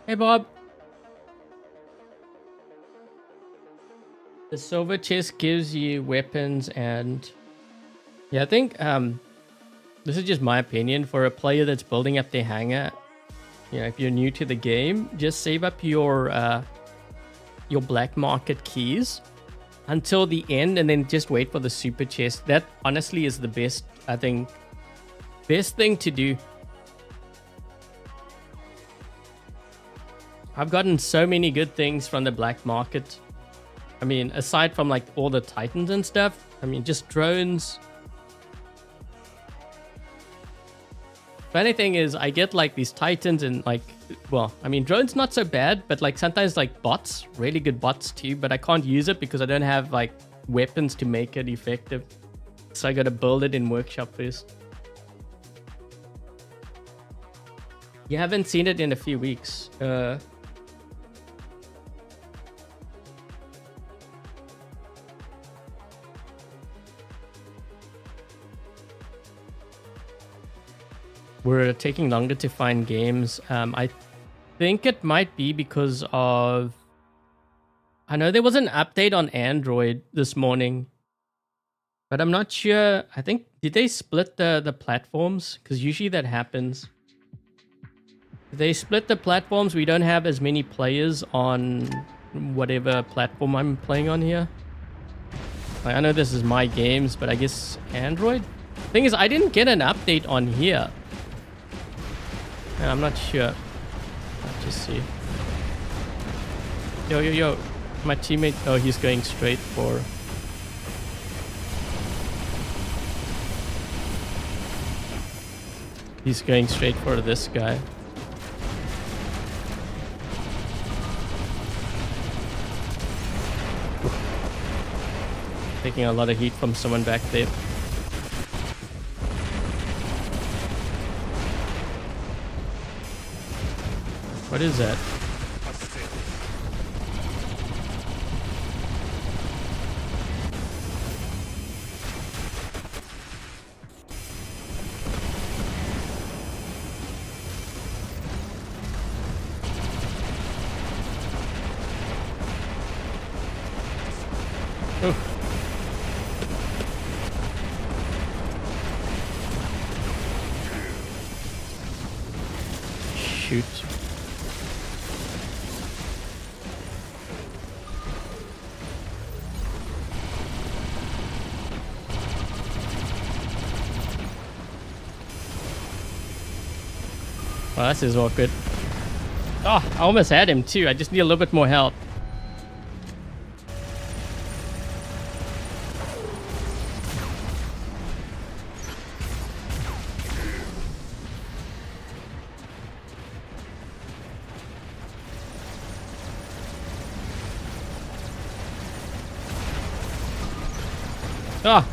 Hey, Bob. The silver chest gives you weapons and... Yeah, I think this is just my opinion. For a player that's building up their hangar, you know, if you're new to the game, just save up your black market keys until the end and then just wait for the super chest. That honestly is the best, I think, best thing to do. I've gotten so many good things from the black market. I mean, aside from like all the titans and stuff, I mean, just drones. Funny thing is, I get like these titans and like, well, I mean, drones not so bad, but like sometimes like bots, really good bots too, but I can't use it because I don't have like weapons to make it effective. So I gotta build it in workshop first. You haven't seen it in a few weeks. We're taking longer to find games. I think it might be because of... I know there was an update on Android this morning, but I'm not sure. I think, did they split the platforms? Because usually that happens. If they split the platforms, we don't have as many players on whatever platform I'm playing on here. Like, I know this is my games, but I guess Android? Thing is, I didn't get an update on here. I'm not sure. Let's just see. Yo. My teammate. Oh, he's going straight for... He's going straight for this guy. Taking a lot of heat from someone back there. What is that? Oh. Shoot. Well, this is awkward. Oh, I almost had him too. I just need a little bit more help. Oh!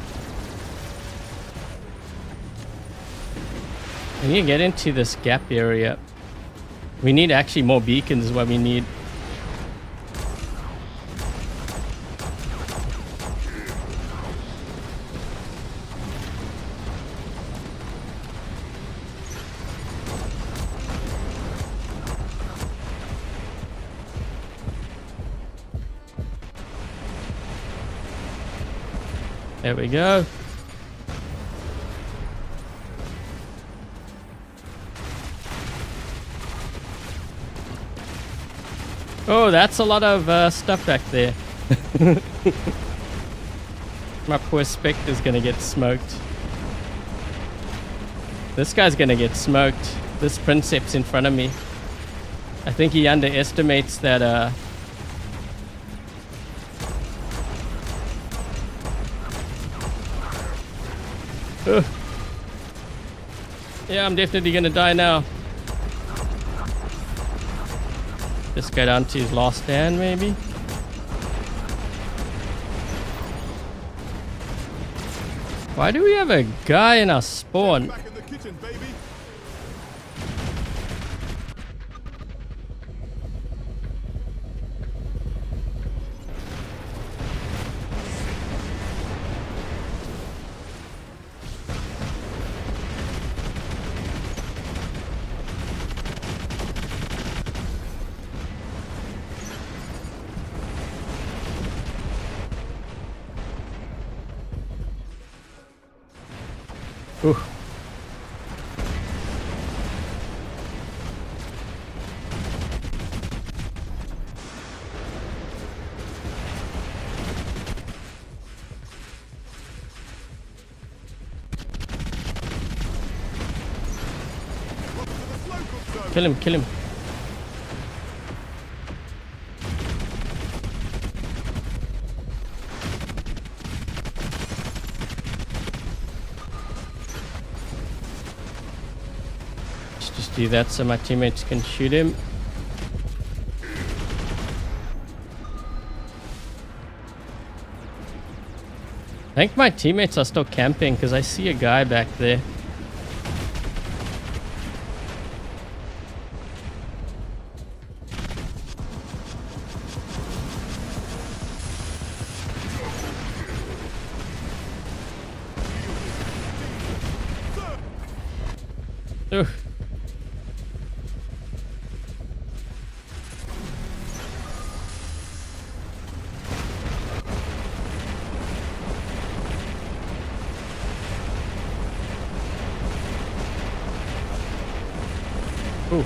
We need to get into this gap area. We need actually more beacons is what we need. There we go. Oh, that's a lot of stuff back there. My poor Spectre's gonna get smoked. This guy's gonna get smoked. This Princeps in front of me. I think he underestimates that Ugh. Yeah, I'm definitely gonna die now. Just go down to his last stand, maybe. Why do we have a guy in our spawn? Back in the kitchen, baby. Ooh. Kill him, kill him. Just do that so my teammates can shoot him. I think my teammates are still camping because I see a guy back there. Ugh. Ooh.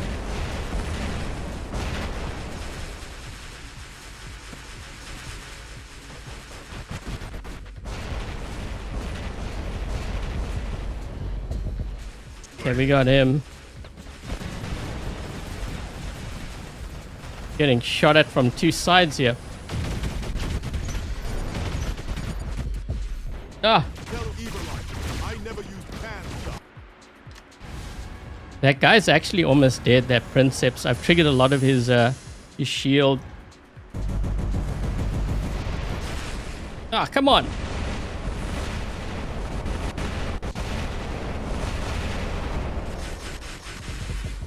Okay, we got him. Getting shot at from two sides here. Ah! Tell Everlight, I never use canned stuff. That guy's actually almost dead, that Princeps. I've triggered a lot of his shield. Ah, come on!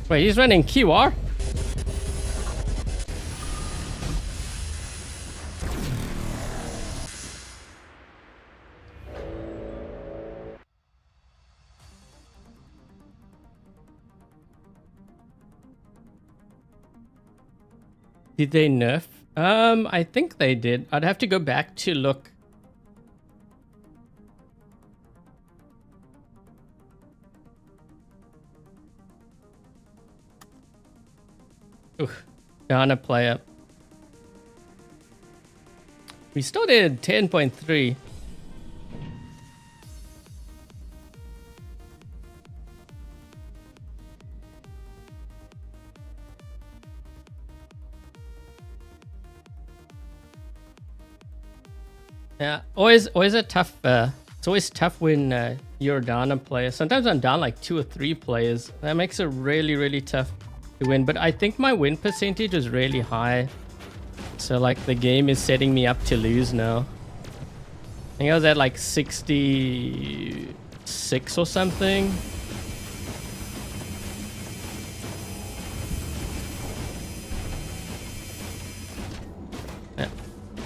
Wait, he's running QR? Did they nerf? I think they did. I'd have to go back to look. Ooh, Ghana player. We still did 10.3. Yeah, always a tough. It's always tough when you're a Dana player. Sometimes I'm down like 2 or 3 players. That makes it really tough to win. But I think my win percentage is really high. So like the game is setting me up to lose now. I think I was at like 66 or something.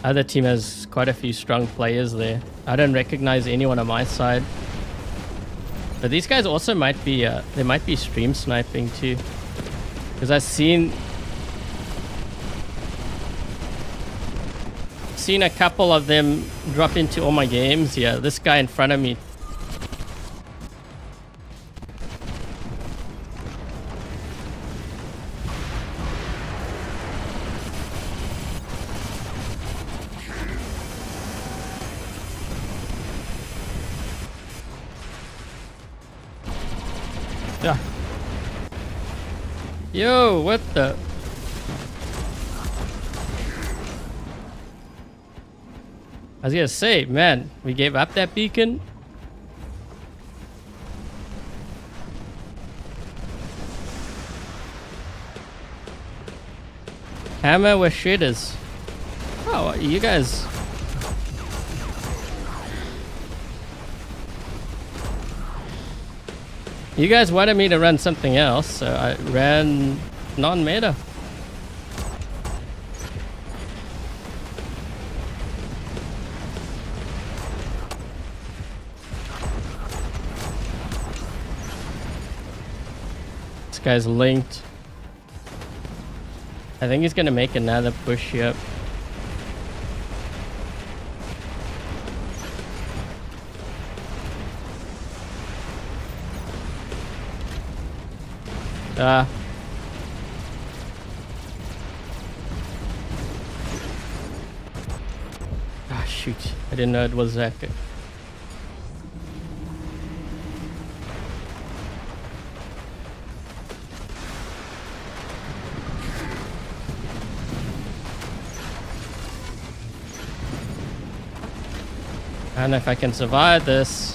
Other team has quite a few strong players there. I don't recognize anyone on my side. But these guys also might be, they might be stream sniping too. Because I've seen a couple of them drop into all my games. Yeah, this guy in front of me. Yo, what the? I was gonna say, man, we gave up that beacon. Hammer with shredders. Oh, you guys. You guys wanted me to run something else, so I ran non-meta. This guy's linked. I think he's gonna make another push here. Ah, shoot. I didn't know it was that good. I don't know if I can survive this.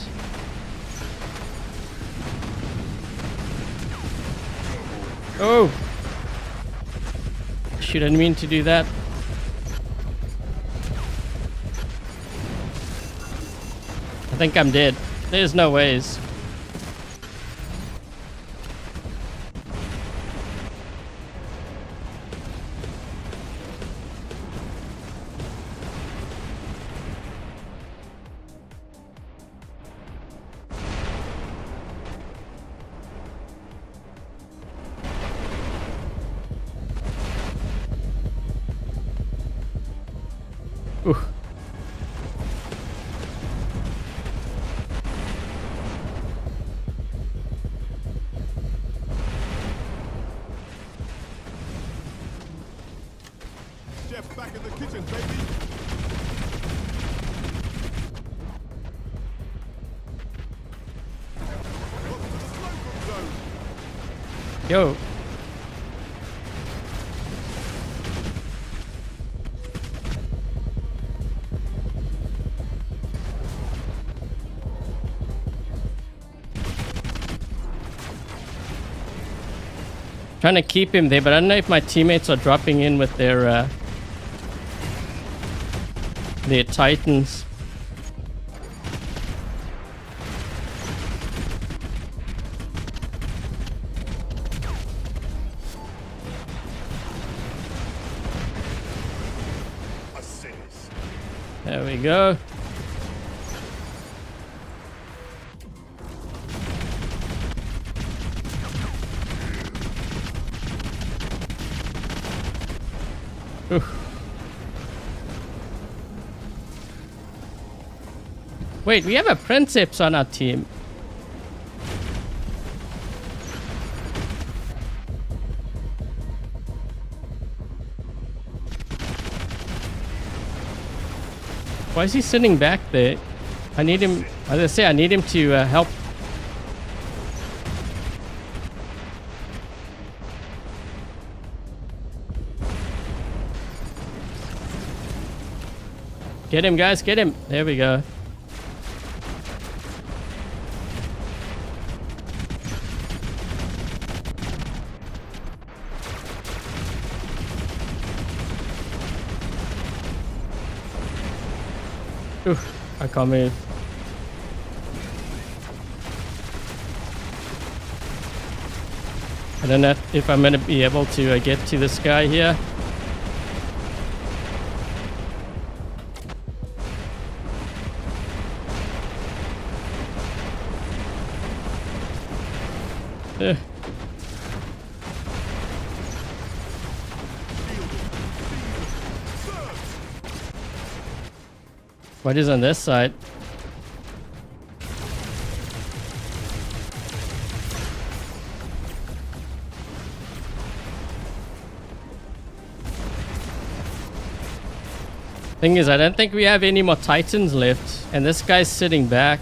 Oh! Shoot, I didn't mean to do that. I think I'm dead. There's no ways. Ooh. Chef back in the kitchen, baby. Welcome to the smoke zone. Yo. Trying to keep him there, but I don't know if my teammates are dropping in with their titans. Assist. There we go. Oof. Wait, we have a Princeps on our team. Why is he sitting back there? I need him, as I say, I need him to help. Get him, guys, get him. There we go. Oof, I can't move. I don't know if I'm gonna be able to get to this guy here. What is on this side? Thing is, I don't think we have any more Titans left, and this guy's sitting back.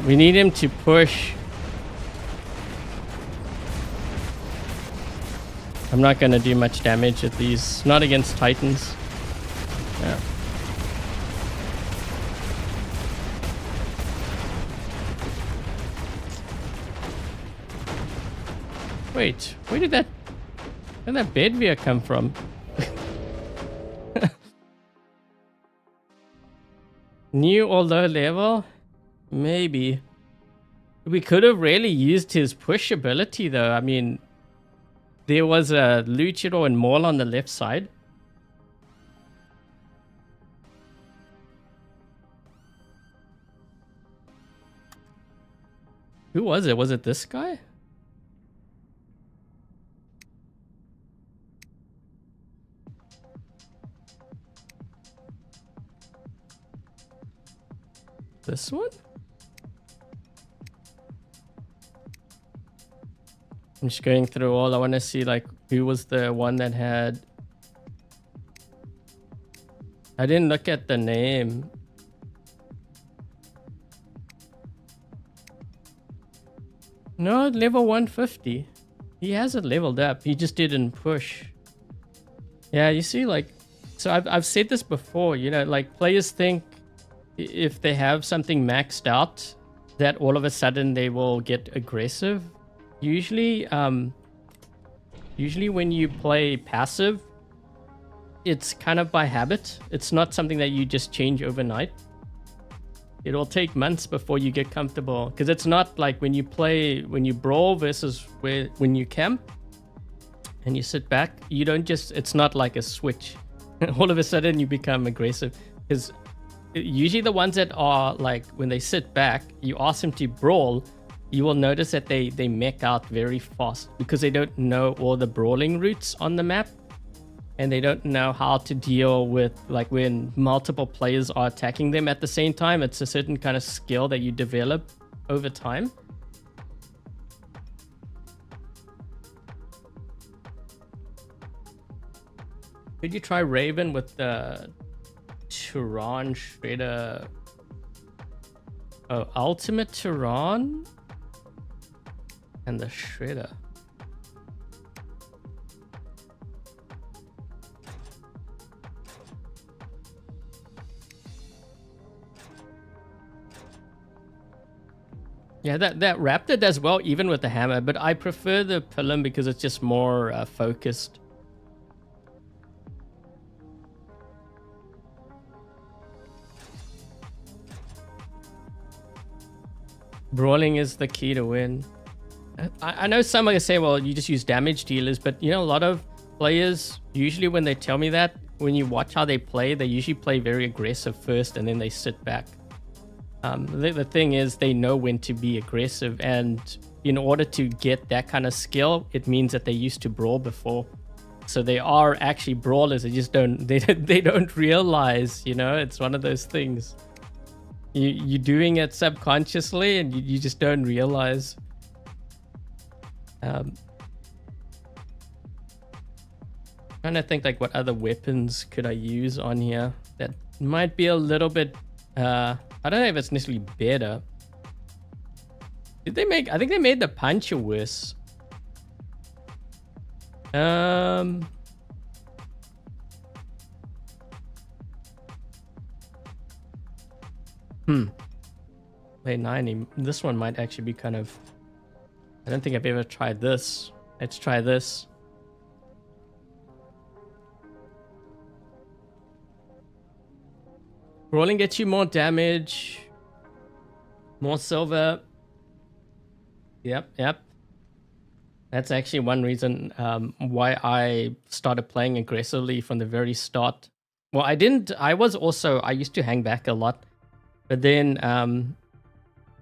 We need him to push. I'm not gonna do much damage at these. Not against Titans. Yeah. Wait, where did that Bedveer come from? New or low level? Maybe. We could have really used his push ability though. I mean, there was a Luchador and Maul on the left side. Who was it? Was it this guy? This one? I'm just going through all. I want to see like who was the one that had. I didn't look at the name. No, level 150. He has it leveled up. He just didn't push. Yeah, you see, like, so I've said this before. You know, like players think if they have something maxed out, that all of a sudden they will get aggressive. Usually when you play passive, it's kind of by habit. It's not something that you just change overnight. It'll take months before you get comfortable, because it's not like when you brawl versus when you camp and you sit back, you don't just, it's not like a switch. All of a sudden you become aggressive, because usually the ones that are like, when they sit back, you ask them to brawl, you will notice that they mech out very fast because they don't know all the brawling routes on the map, and they don't know how to deal with like when multiple players are attacking them at the same time. It's a certain kind of skill that you develop over time. Could you try Raven with the Turan Shredder? Oh, Ultimate Turan and the Shredder. Yeah, that Raptor does well even with the hammer, but I prefer the Pilum because it's just more focused. Brawling is the key to win. I know some are going to say, well, you just use damage dealers, but you know, a lot of players, usually when they tell me that, when you watch how they play, they usually play very aggressive first and then they sit back. The thing is, they know when to be aggressive, and in order to get that kind of skill, it means that they used to brawl before. So they are actually brawlers. They just don't they don't realize, you know. It's one of those things. You're doing it subconsciously, and you just don't realize. Trying to think like what other weapons could I use on here that might be a little bit. I don't know if it's necessarily better. Did they make? I think they made the puncher worse. Wait, 90. This one might actually be kind of. I don't think I've ever tried this. Let's try this. Rolling gets you more damage, more silver. Yep. That's actually one reason why I started playing aggressively from the very start. Well, I didn't. I used to hang back a lot, but then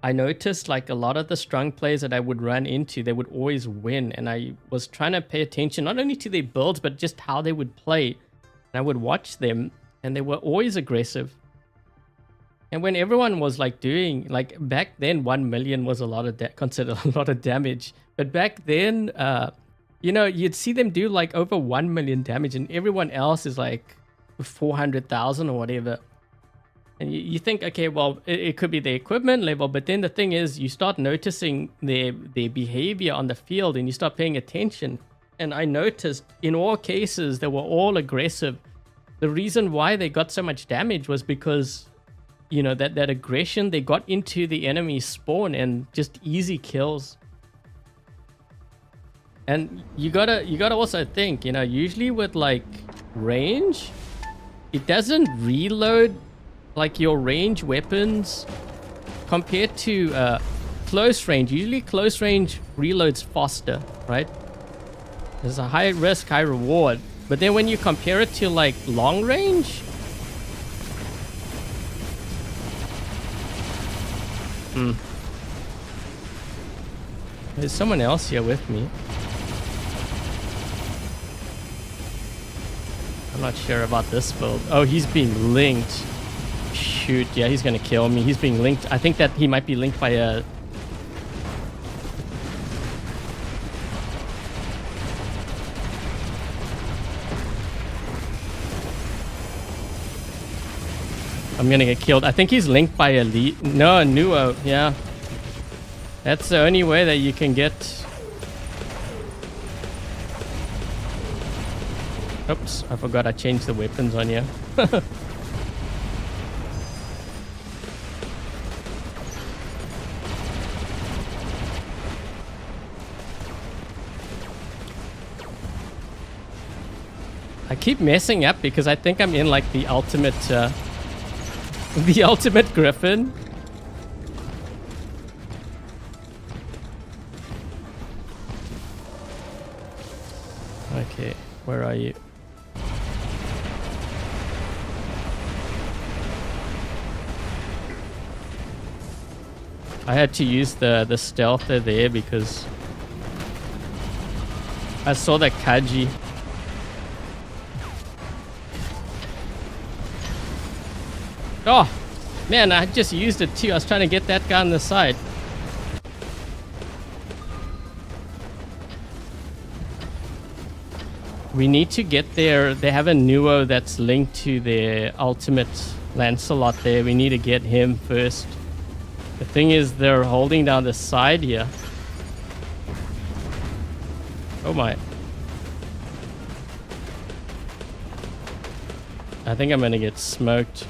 I noticed like a lot of the strong players that I would run into, they would always win, and I was trying to pay attention not only to their builds but just how they would play. And I would watch them, and they were always aggressive. And when everyone was like doing, like back then, 1 million was considered a lot of damage. But back then, you know, you'd see them do like over 1 million damage, and everyone else is like 400,000 or whatever. And you think, okay, well, it could be the equipment level, but then the thing is, you start noticing their behavior on the field, and you start paying attention. And I noticed in all cases they were all aggressive. The reason why they got so much damage was because, you know, that aggression, they got into the enemy spawn and just easy kills. And you gotta also think, you know, usually with like range, it doesn't reload like your range weapons compared to close range. Usually close range reloads faster, right? There's a high risk, high reward. But then when you compare it to like long range, there's someone else here with me. I'm not sure about this build. Oh, he's being linked. Shoot, yeah, he's gonna kill me. He's being linked. I think that he might be linked by a... I'm gonna get killed. I think he's linked by a lead. No, a Nuo, yeah. That's the only way that you can get... Oops, I forgot I changed the weapons on you. I keep messing up because I think I'm in like the ultimate Griffin. Okay, where are you? I had to use the stealther there because I saw that Kaji. Oh, man, I just used it too. I was trying to get that guy on the side. We need to get there. They have a Nuo that's linked to their ultimate Lancelot there. We need to get him first. The thing is, they're holding down the side here. Oh my. I think I'm gonna get smoked.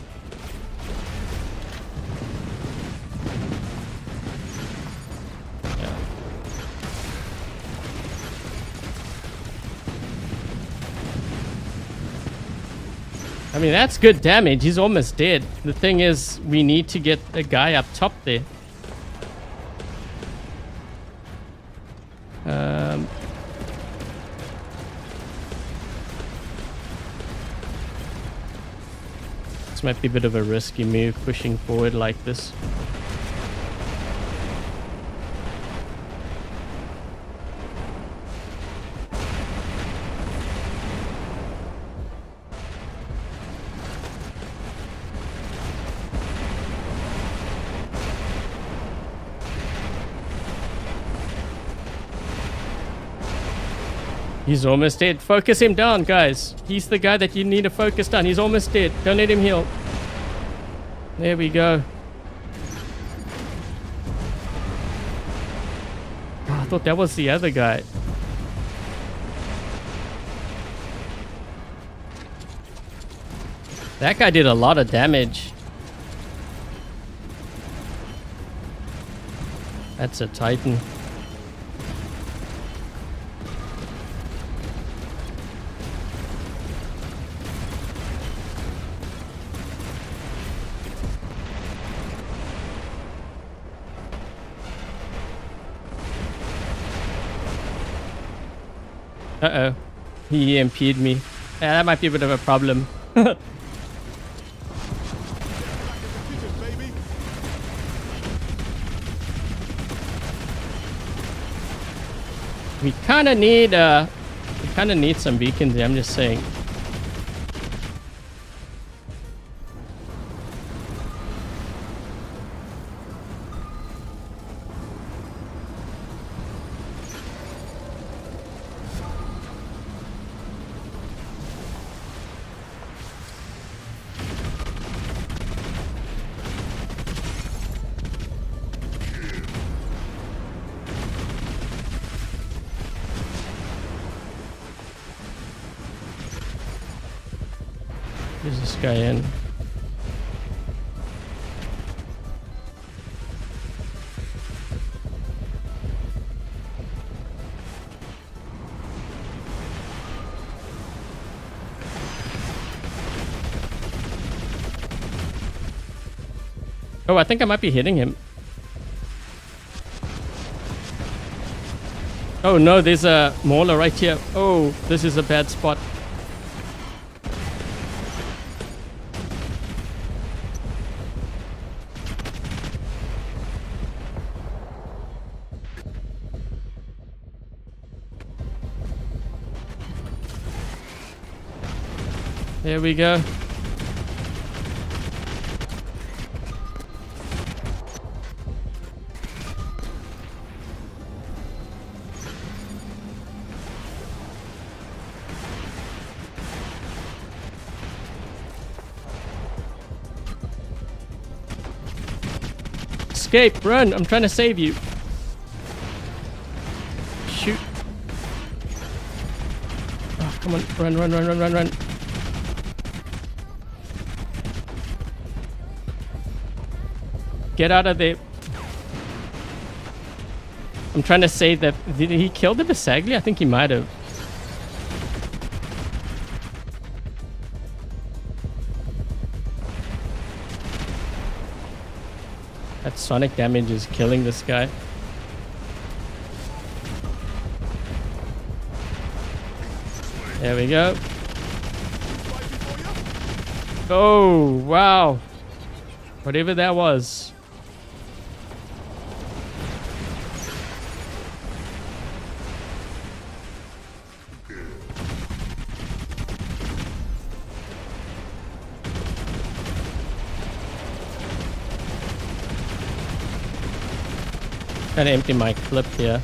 I mean, that's good damage. He's almost dead. The thing is, we need to get a guy up top there. This might be a bit of a risky move, pushing forward like this. He's almost dead. Focus him down, guys. He's the guy that you need to focus down. He's almost dead. Don't let him heal. There we go. Oh, I thought that was the other guy. That guy did a lot of damage. That's a Titan. Uh-oh. He EMP'd me. Yeah, that might be a bit of a problem. We kind of need some beacons here, I'm just saying. Where's this guy in? Oh, I think I might be hitting him. Oh no, there's a mauler right here. Oh, this is a bad spot. There we go. Escape, run, I'm trying to save you. Shoot. Oh, come on, run, run, run, run, run, run. Get out of there. I'm trying to save that. Did he kill the Bisagli? I think he might have. That sonic damage is killing this guy. There we go. Oh, wow. Whatever that was. Gotta empty my clip here.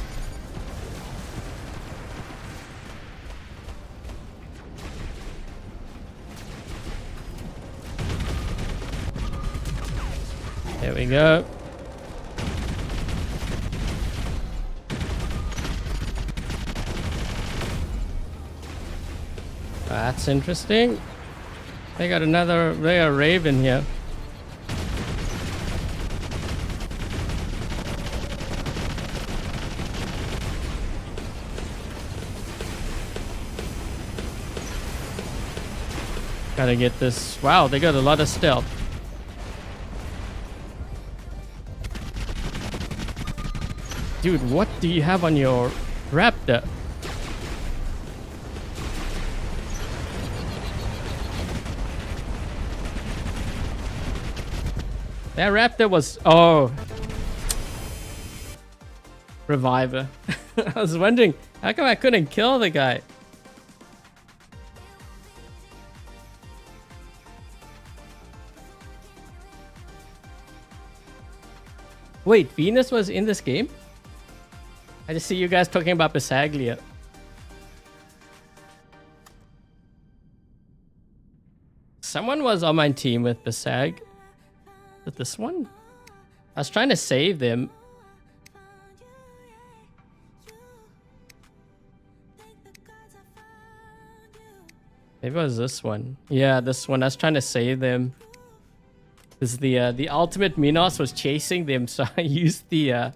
There we go. That's interesting. They got a Raven here. Gotta get this. Wow, they got a lot of stealth. Dude, what do you have on your Raptor? That Raptor was... Oh. Reviver. I was wondering, how come I couldn't kill the guy? Wait, Venus was in this game? I just see you guys talking about Bisaglia. Someone was on my team with Bisag. With this one? I was trying to save them. Maybe it was this one. Yeah, this one. I was trying to save them. Because the ultimate Minos was chasing them, so I used the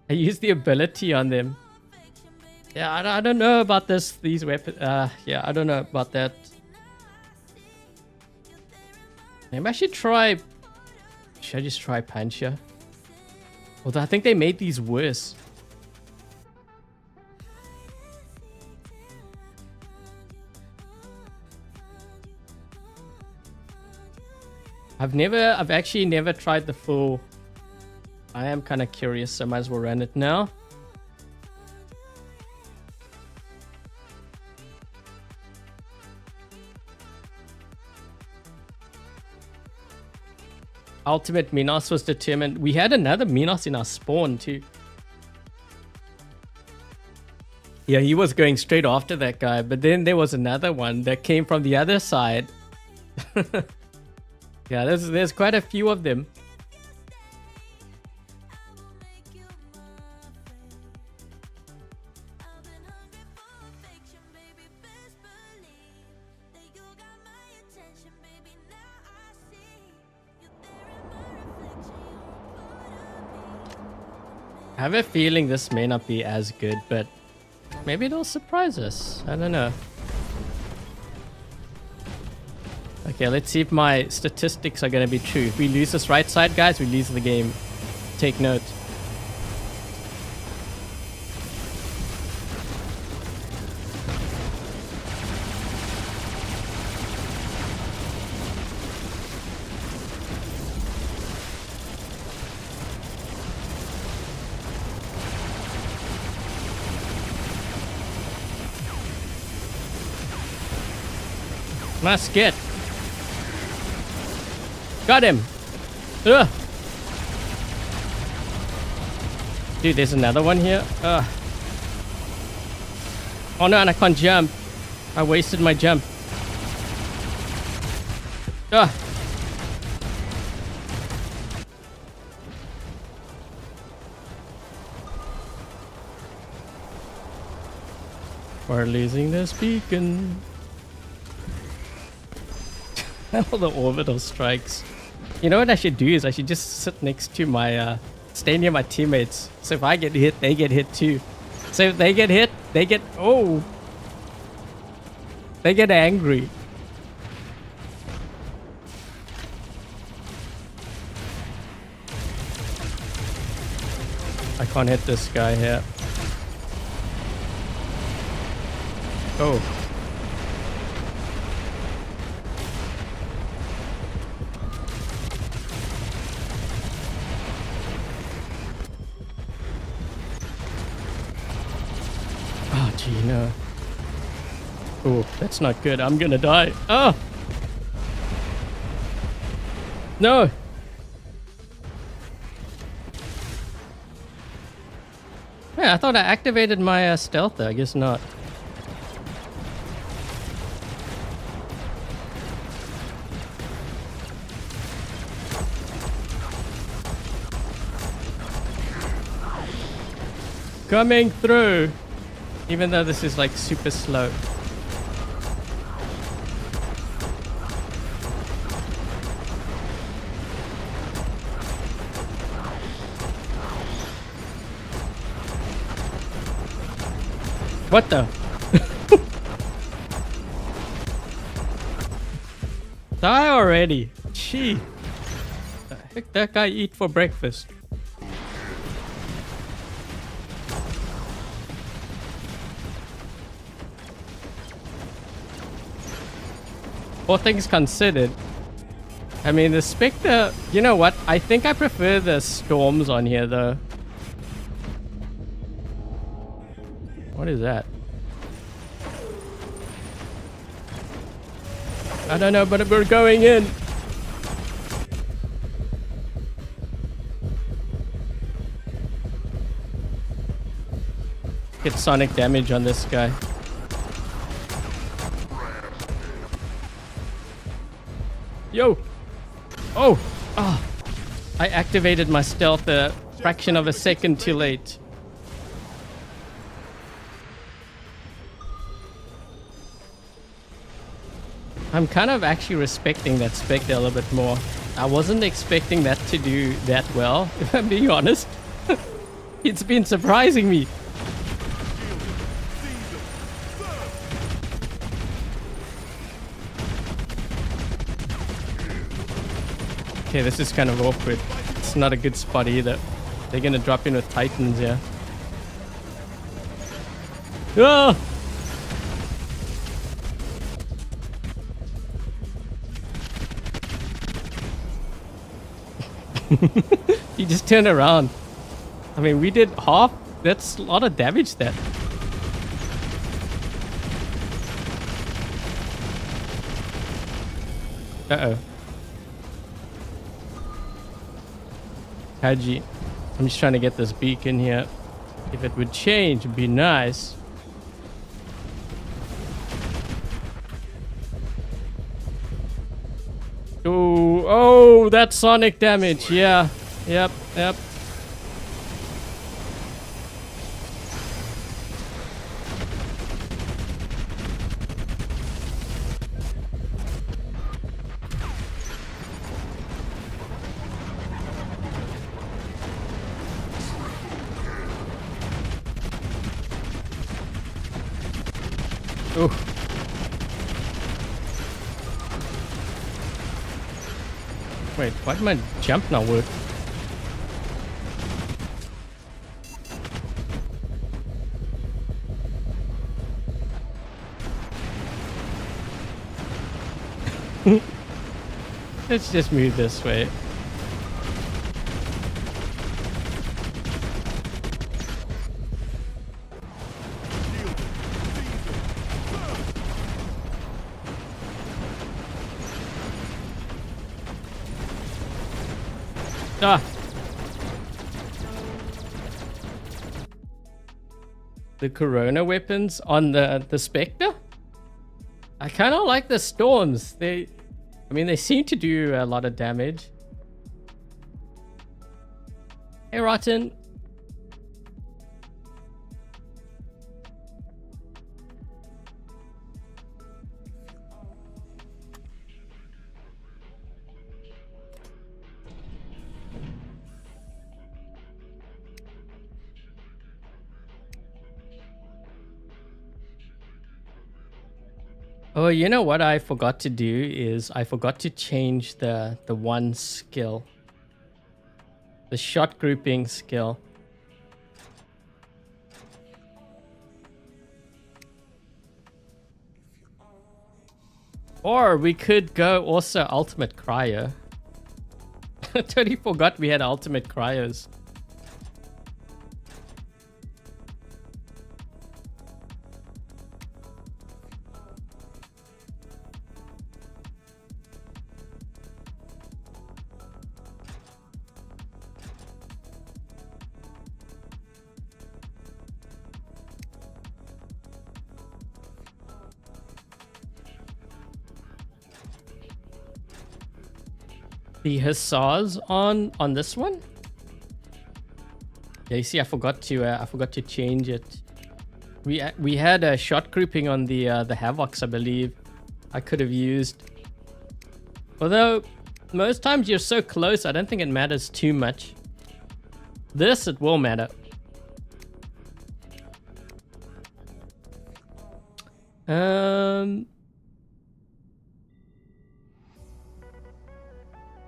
ability on them. Yeah, I don't know about these weapons. Yeah, I don't know about that. Maybe I should try. Should I just try Pancha? Although I think they made these worse. I've actually never tried the full. I am kind of curious, so I might as well run it now. Ultimate Minos was determined. We had another Minos in our spawn too. Yeah, he was going straight after that guy, but then there was another one that came from the other side. Yeah, there's quite a few of them. have a feeling this may not be as good, but maybe it'll surprise us. I don't know. Okay, let's see if my statistics are going to be true. If we lose this right side, guys, we lose the game. Take note. Musket. Got him. Ugh. Dude, there's another one here. Ugh. Oh no, and I can't jump. I wasted my jump. Ugh. We're losing this beacon. All the orbital strikes. You know what I should do is I should just sit next to my, stay near my teammates. So if I get hit, they get hit too. So if they get hit, they get, oh. They get angry. I can't hit this guy here. Oh. No. Oh, that's not good. I'm gonna die. Oh! No! Yeah, I thought I activated my stealth there. I guess not. Coming through! Even though this is like super slow. What the? Die already. Gee. The heck that guy eat for breakfast? All things considered, I mean, the Spectre, you know what? I think I prefer the storms on here though. What is that? I don't know, but we're going in. Get sonic damage on this guy. Yo! Oh! Oh! I activated my stealth a fraction of a second too late. I'm kind of actually respecting that Spectre a little bit more. I wasn't expecting that to do that well, if I'm being honest. It's been surprising me. Okay, this is kind of awkward. It's not a good spot either. They're gonna drop in with Titans here. Ah! He just turned around. I mean, we did half. That's a lot of damage there. Uh-oh. Haji. I'm just trying to get this beacon here. If it would change, it'd be nice. Oh, oh, that's sonic damage. Yeah. Yep, yep. Ooh. Wait, why did my jump not work? Let's just move this way. Ah. The Corona weapons on the Spectre? I kind of like the storms. I mean, they seem to do a lot of damage. Hey, Rotten. Oh, you know what I forgot to do is I forgot to change the one skill. The shot grouping skill. Or we could go also ultimate cryo. I totally forgot we had ultimate cryos. The hussars on this one. Yeah, you see, I forgot to change it. We had a shot grouping on the Havocs, I believe. I could have used. Although most times you're so close, I don't think it matters too much. This it will matter.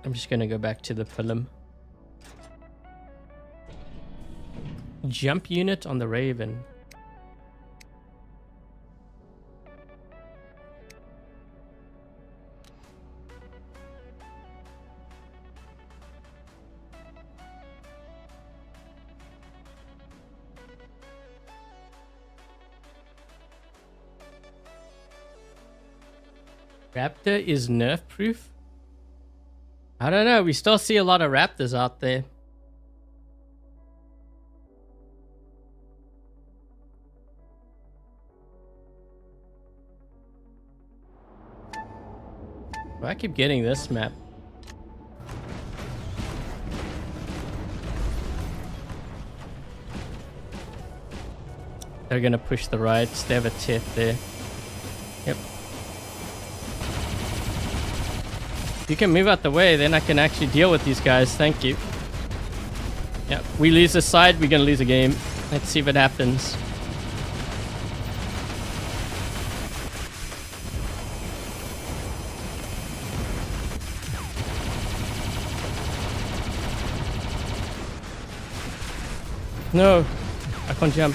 I'm just gonna go back to the film. Jump unit on the Raven. Raptor is nerf proof? I don't know, we still see a lot of Raptors out there. I keep getting this map. They're gonna push the rights, they have a tip there. Yep. You can move out the way, then I can actually deal with these guys. Thank you. Yeah, we lose this side, we're gonna lose a game. Let's see if it happens. No, I can't jump.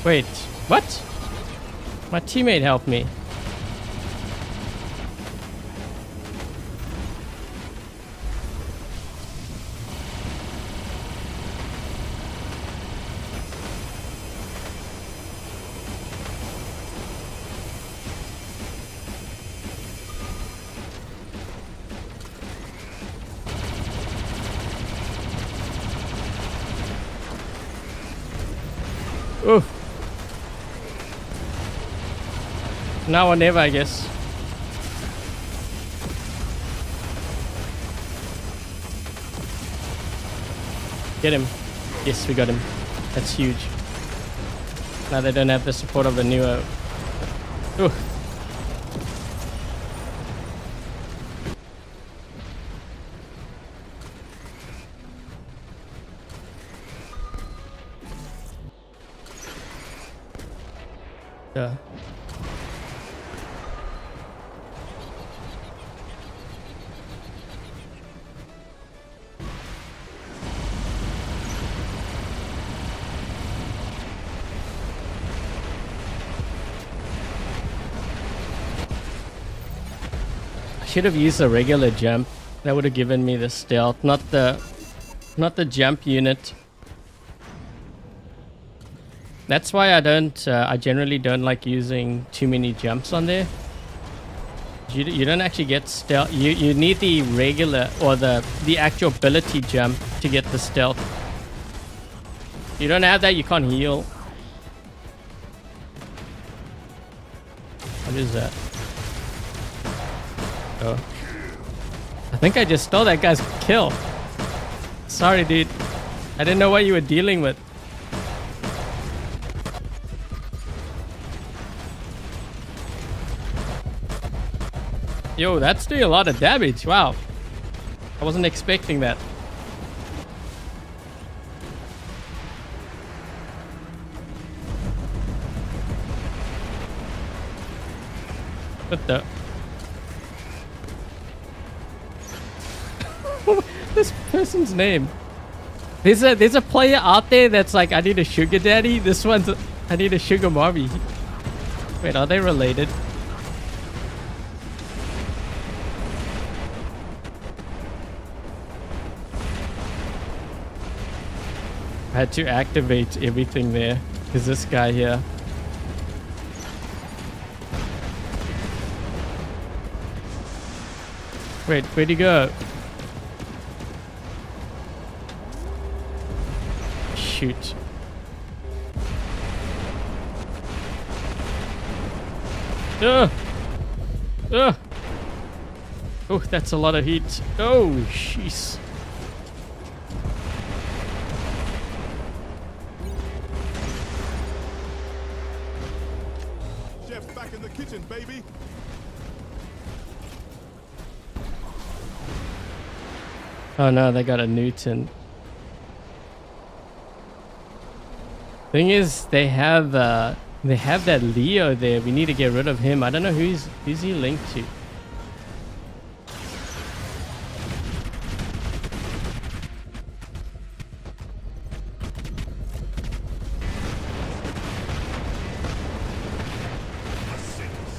Wait, what? My teammate helped me. Oof. Now or never, I guess. Get him. Yes, we got him. That's huge. Now they don't have the support of the newer. Ooh. Duh. I should have used a regular jump. That would have given me the stealth, not the jump unit. That's why I generally don't like using too many jumps on there. You don't actually get stealth. You need the regular or the actual ability jump to get the stealth. You don't have that, you can't heal. What is that? Oh. I think I just stole that guy's kill. Sorry, dude. I didn't know what you were dealing with. Yo, that's doing a lot of damage. Wow. I wasn't expecting that. What the? This person's name. There's a player out there that's like, I need a sugar daddy. This one's, I need a sugar mommy. Wait, are they related? I had to activate everything there. Is this guy here? Wait, where'd he go? Shoot. Ugh! Ugh! Oh, that's a lot of heat. Oh, jeez. Chef's back in the kitchen, baby. Oh no, they got a Newton. Thing is, they have that Leo there. We need to get rid of him. I don't know who's he linked to.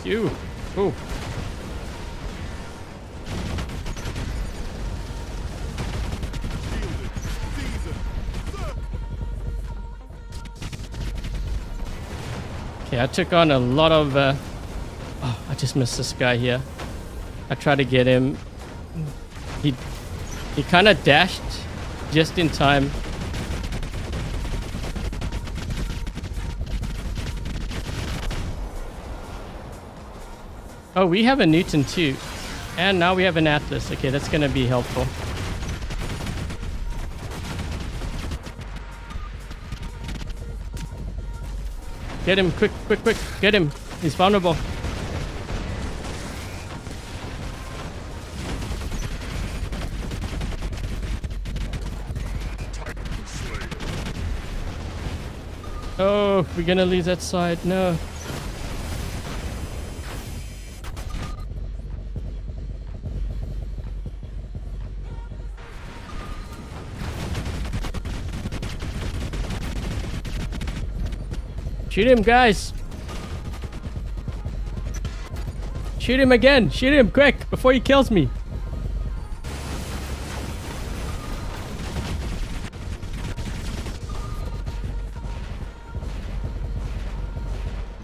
You. Oh. Okay, I took on a lot of... oh, I just missed this guy here. I tried to get him. He kind of dashed just in time. Oh, we have a Newton too. And now we have an Atlas. Okay, that's going to be helpful. Get him, quick, quick, quick. Get him. He's vulnerable. Oh, we're gonna lose that side. No. Shoot him, guys. Shoot him again. Shoot him quick before he kills me.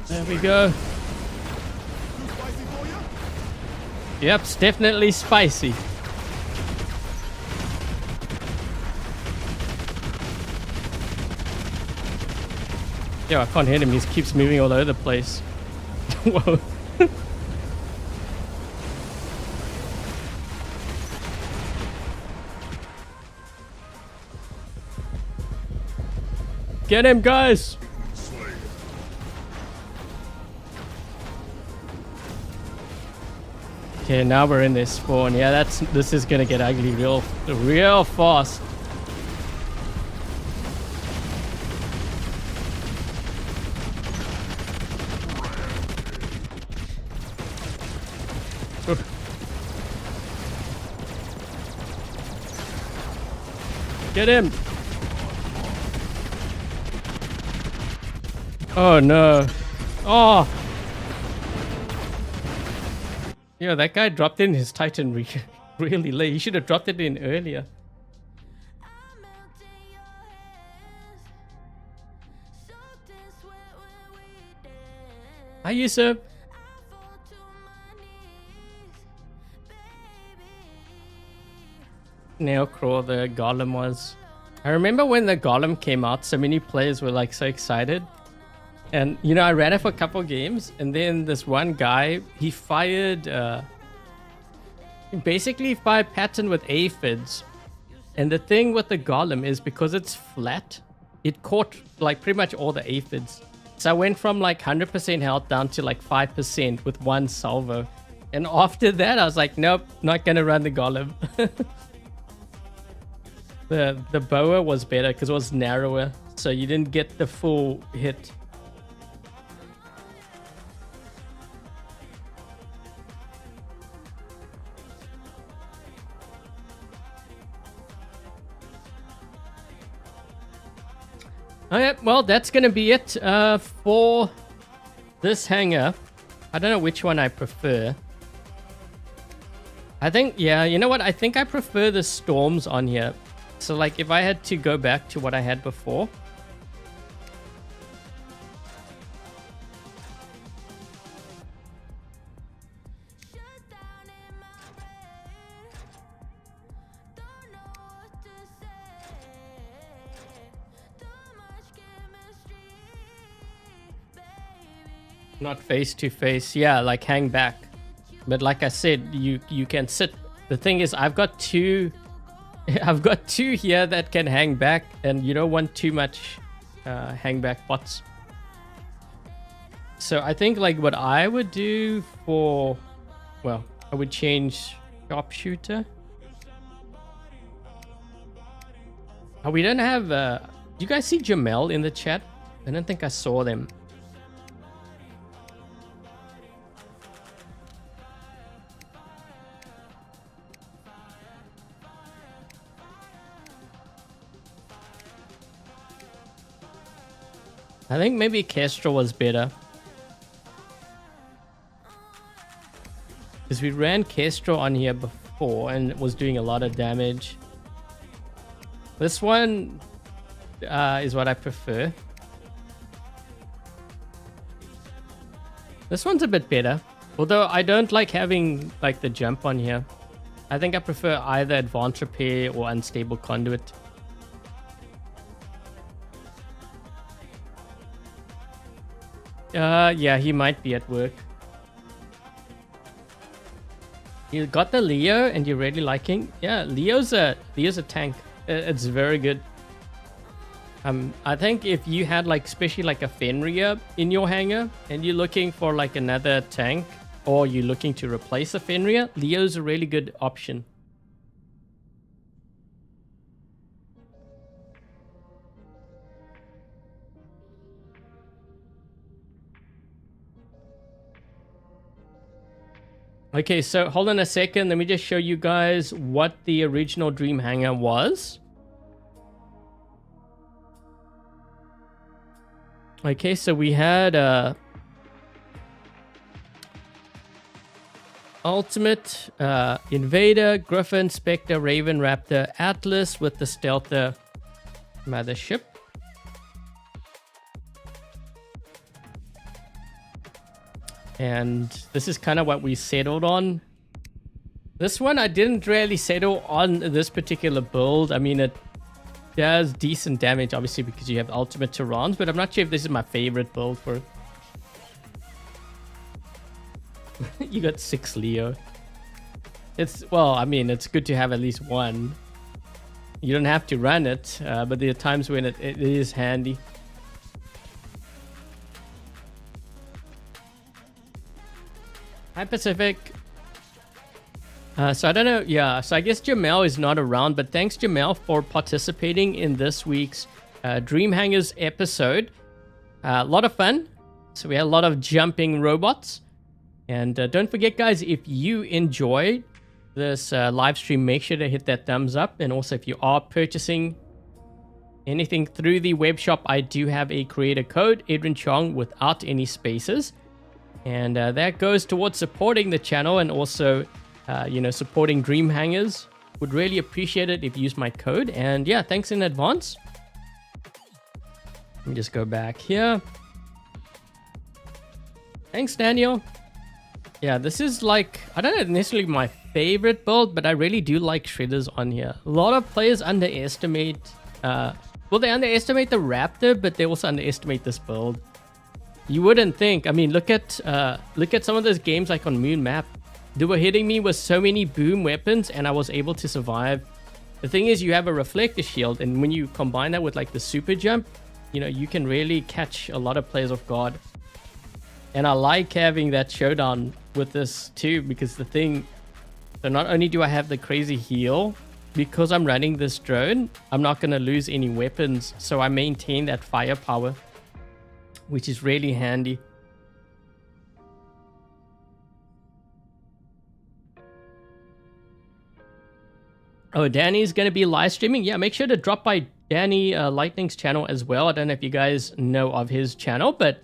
There we go. Too spicy for you? Yep, it's definitely spicy. Yo, I can't hit him. He keeps moving all over the place. Whoa. Get him, guys! Okay, now we're in this spawn. Yeah, this is gonna get ugly real fast. Get him! Oh no. Oh! Yeah, that guy dropped in his Titan really late. He should have dropped it in earlier. Hi, Yusuf. Neocraw, the golem was. I remember when the golem came out, so many players were like so excited. And you know, I ran it for a couple games, and then this one guy, he fired basically fired pattern with aphids. And the thing with the golem is because it's flat, it caught like pretty much all the aphids. So I went from like 100% health down to like 5% with one salvo. And after that, I was like, nope, not gonna run the golem. The boa was better because it was narrower, so you didn't get the full hit. Alright, well, that's gonna be it for this hangar. I don't know which one I prefer. I think, yeah, you know what? I think I prefer the storms on here. So, like, if I had to go back to what I had before. Not face to face, yeah, like hang back. But like I said, you can sit. The thing is, I've got two here that can hang back, and you don't want too much hang back bots. So I think like what I would do for, well, I would change sharpshooter. Oh, we don't have. Do you guys see Jmel in the chat? I don't think I saw them. I think maybe Kestrel was better. Because we ran Kestrel on here before and it was doing a lot of damage. This one is what I prefer. This one's a bit better. Although I don't like having like the jump on here. I think I prefer either Advanced Repair or Unstable Conduit. Yeah, he might be at work. You got the Leo and you're really liking? Yeah, Leo's a tank. It's very good. I think if you had like, especially like a Fenrir in your hangar and you're looking for like another tank or you're looking to replace a Fenrir, Leo's a really good option. Okay, so hold on a second. Let me just show you guys what the original Dream Hangar was. Okay, so we had Ultimate, Invader, Griffin, Spectre, Raven, Raptor, Atlas with the Stealther mothership. And this is kind of what we settled on. This one I didn't really settle on this particular build. I mean, it does decent damage, obviously, because you have ultimate Tyrants, but I'm not sure if this is my favorite build for it. You got 6 Leo. It's, well, I mean, it's good to have at least one. You don't have to run it, but there are times when it is handy. Hi, Pacific. So I don't know. Yeah, so I guess Jmel is not around, but thanks, Jmel, for participating in this week's Dream Hangars episode. A lot of fun. So we had a lot of jumping robots. And don't forget, guys, if you enjoy this live stream, make sure to hit that thumbs up. And also, if you are purchasing anything through the web shop, I do have a creator code, Adrian Chong, without any spaces. And that goes towards supporting the channel and also, supporting Dream Hangars. Would really appreciate it if you use my code. And yeah, thanks in advance. Let me just go back here. Thanks, Daniel. Yeah, this is like, I don't know necessarily my favorite build, but I really do like shredders on here. A lot of players underestimate, they underestimate the Raptor, but they also underestimate this build. You wouldn't think. I mean, look at some of those games like on Moon Map. They were hitting me with so many boom weapons and I was able to survive. The thing is, you have a reflector shield, and when you combine that with like the super jump, you can really catch a lot of players off guard. And I like having that showdown with this too, because so not only do I have the crazy heal, because I'm running this drone, I'm not going to lose any weapons. So I maintain that firepower, which is really handy. Oh, Danny's going to be live streaming. Yeah, make sure to drop by Danny Lightning's channel as well. I don't know if you guys know of his channel, but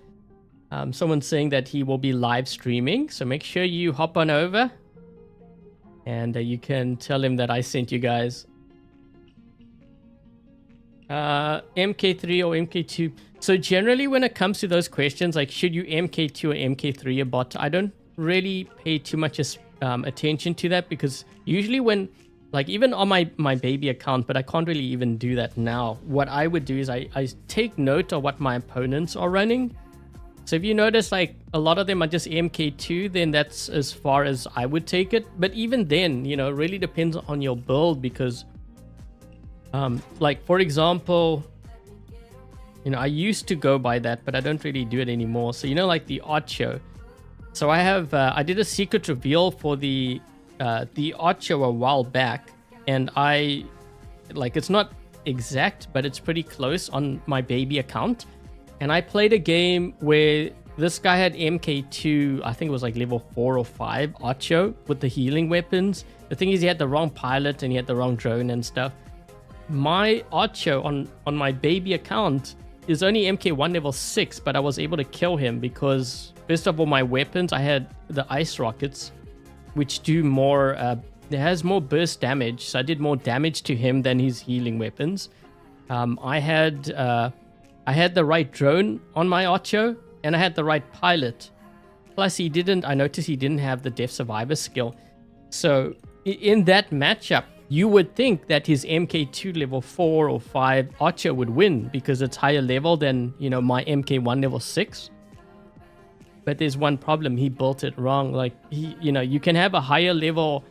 someone's saying that he will be live streaming. So make sure you hop on over and you can tell him that I sent you guys. MK3 or MK2. So generally when it comes to those questions, like should you MK2 or MK3 a bot, I don't really pay too much attention to that, because usually when, like even on my baby account, but I can't really even do that now. What I would do is I take note of what my opponents are running. So if you notice like a lot of them are just MK2, then that's as far as I would take it. But even then, it really depends on your build, because like for example, I used to go by that, but I don't really do it anymore. So like the Ocho. So I did a secret reveal for the Ocho a while back, and it's not exact, but it's pretty close on my baby account. And I played a game where this guy had MK2, I think it was like level 4 or 5 Ocho with the healing weapons. The thing is, he had the wrong pilot and he had the wrong drone and stuff. My Ocho on my baby account is only MK1 level 6, but I was able to kill him because, first of all, my weapons, I had the ice rockets, which do more, it has more burst damage. So I did more damage to him than his healing weapons. I had the right drone on my Ocho, and I had the right pilot. Plus, I noticed he didn't have the Death Survivor skill. So in that matchup, you would think that his MK2 level 4 or 5 Ocho would win, because it's higher level than, my MK1 level 6. But there's one problem. He built it wrong. Like, you can have a higher level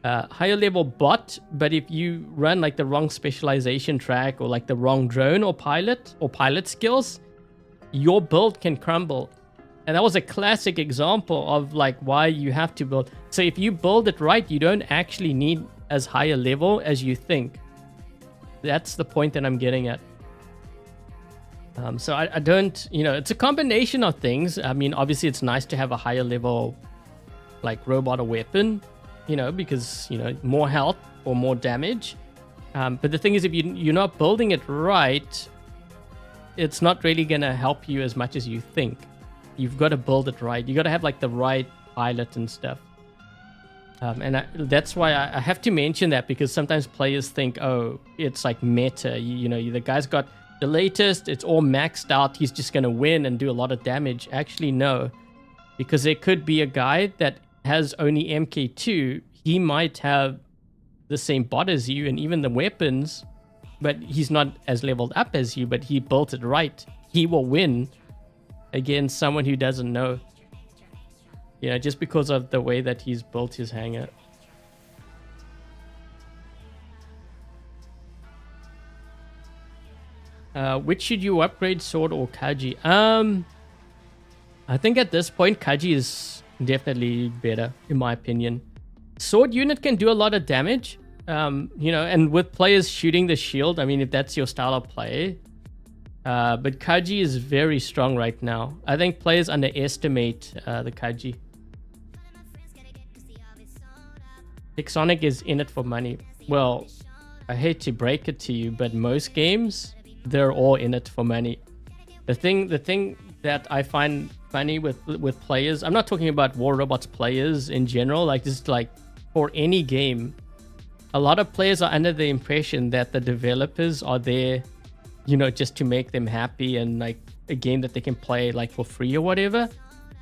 bot, but if you run like the wrong specialization track or like the wrong drone or pilot skills, your build can crumble. And that was a classic example of like why you have to build. So if you build it right, you don't actually need as high a level as you think. That's the point that I'm getting at. So I don't, it's a combination of things. I mean, obviously it's nice to have a higher level like robot or weapon, because, more health or more damage. But the thing is, if you're not building it right, it's not really going to help you as much as you think. You've got to build it right. You got to have like the right pilot and stuff. And that's why I have to mention that, because sometimes players think, oh, it's like meta. The guy's got the latest, it's all maxed out, he's just going to win and do a lot of damage. Actually, no. Because there could be a guy that has only MK2, he might have the same bot as you and even the weapons, but he's not as leveled up as you, but he built it right. He will win against someone who doesn't know. Just because of the way that he's built his hangar. Which should you upgrade, Sword or Kaji? I think at this point, Kaji is definitely better, in my opinion. Sword unit can do a lot of damage, and with players shooting the shield, I mean, if that's your style of play. But Kaji is very strong right now. I think players underestimate the Kaji. Pixonic is in it for money. Well, I hate to break it to you, but most games, they're all in it for money. The thing that I find funny with players, I'm not talking about War Robots players in general, like just like for any game, a lot of players are under the impression that the developers are there, you know, just to make them happy and like a game that they can play like for free or whatever.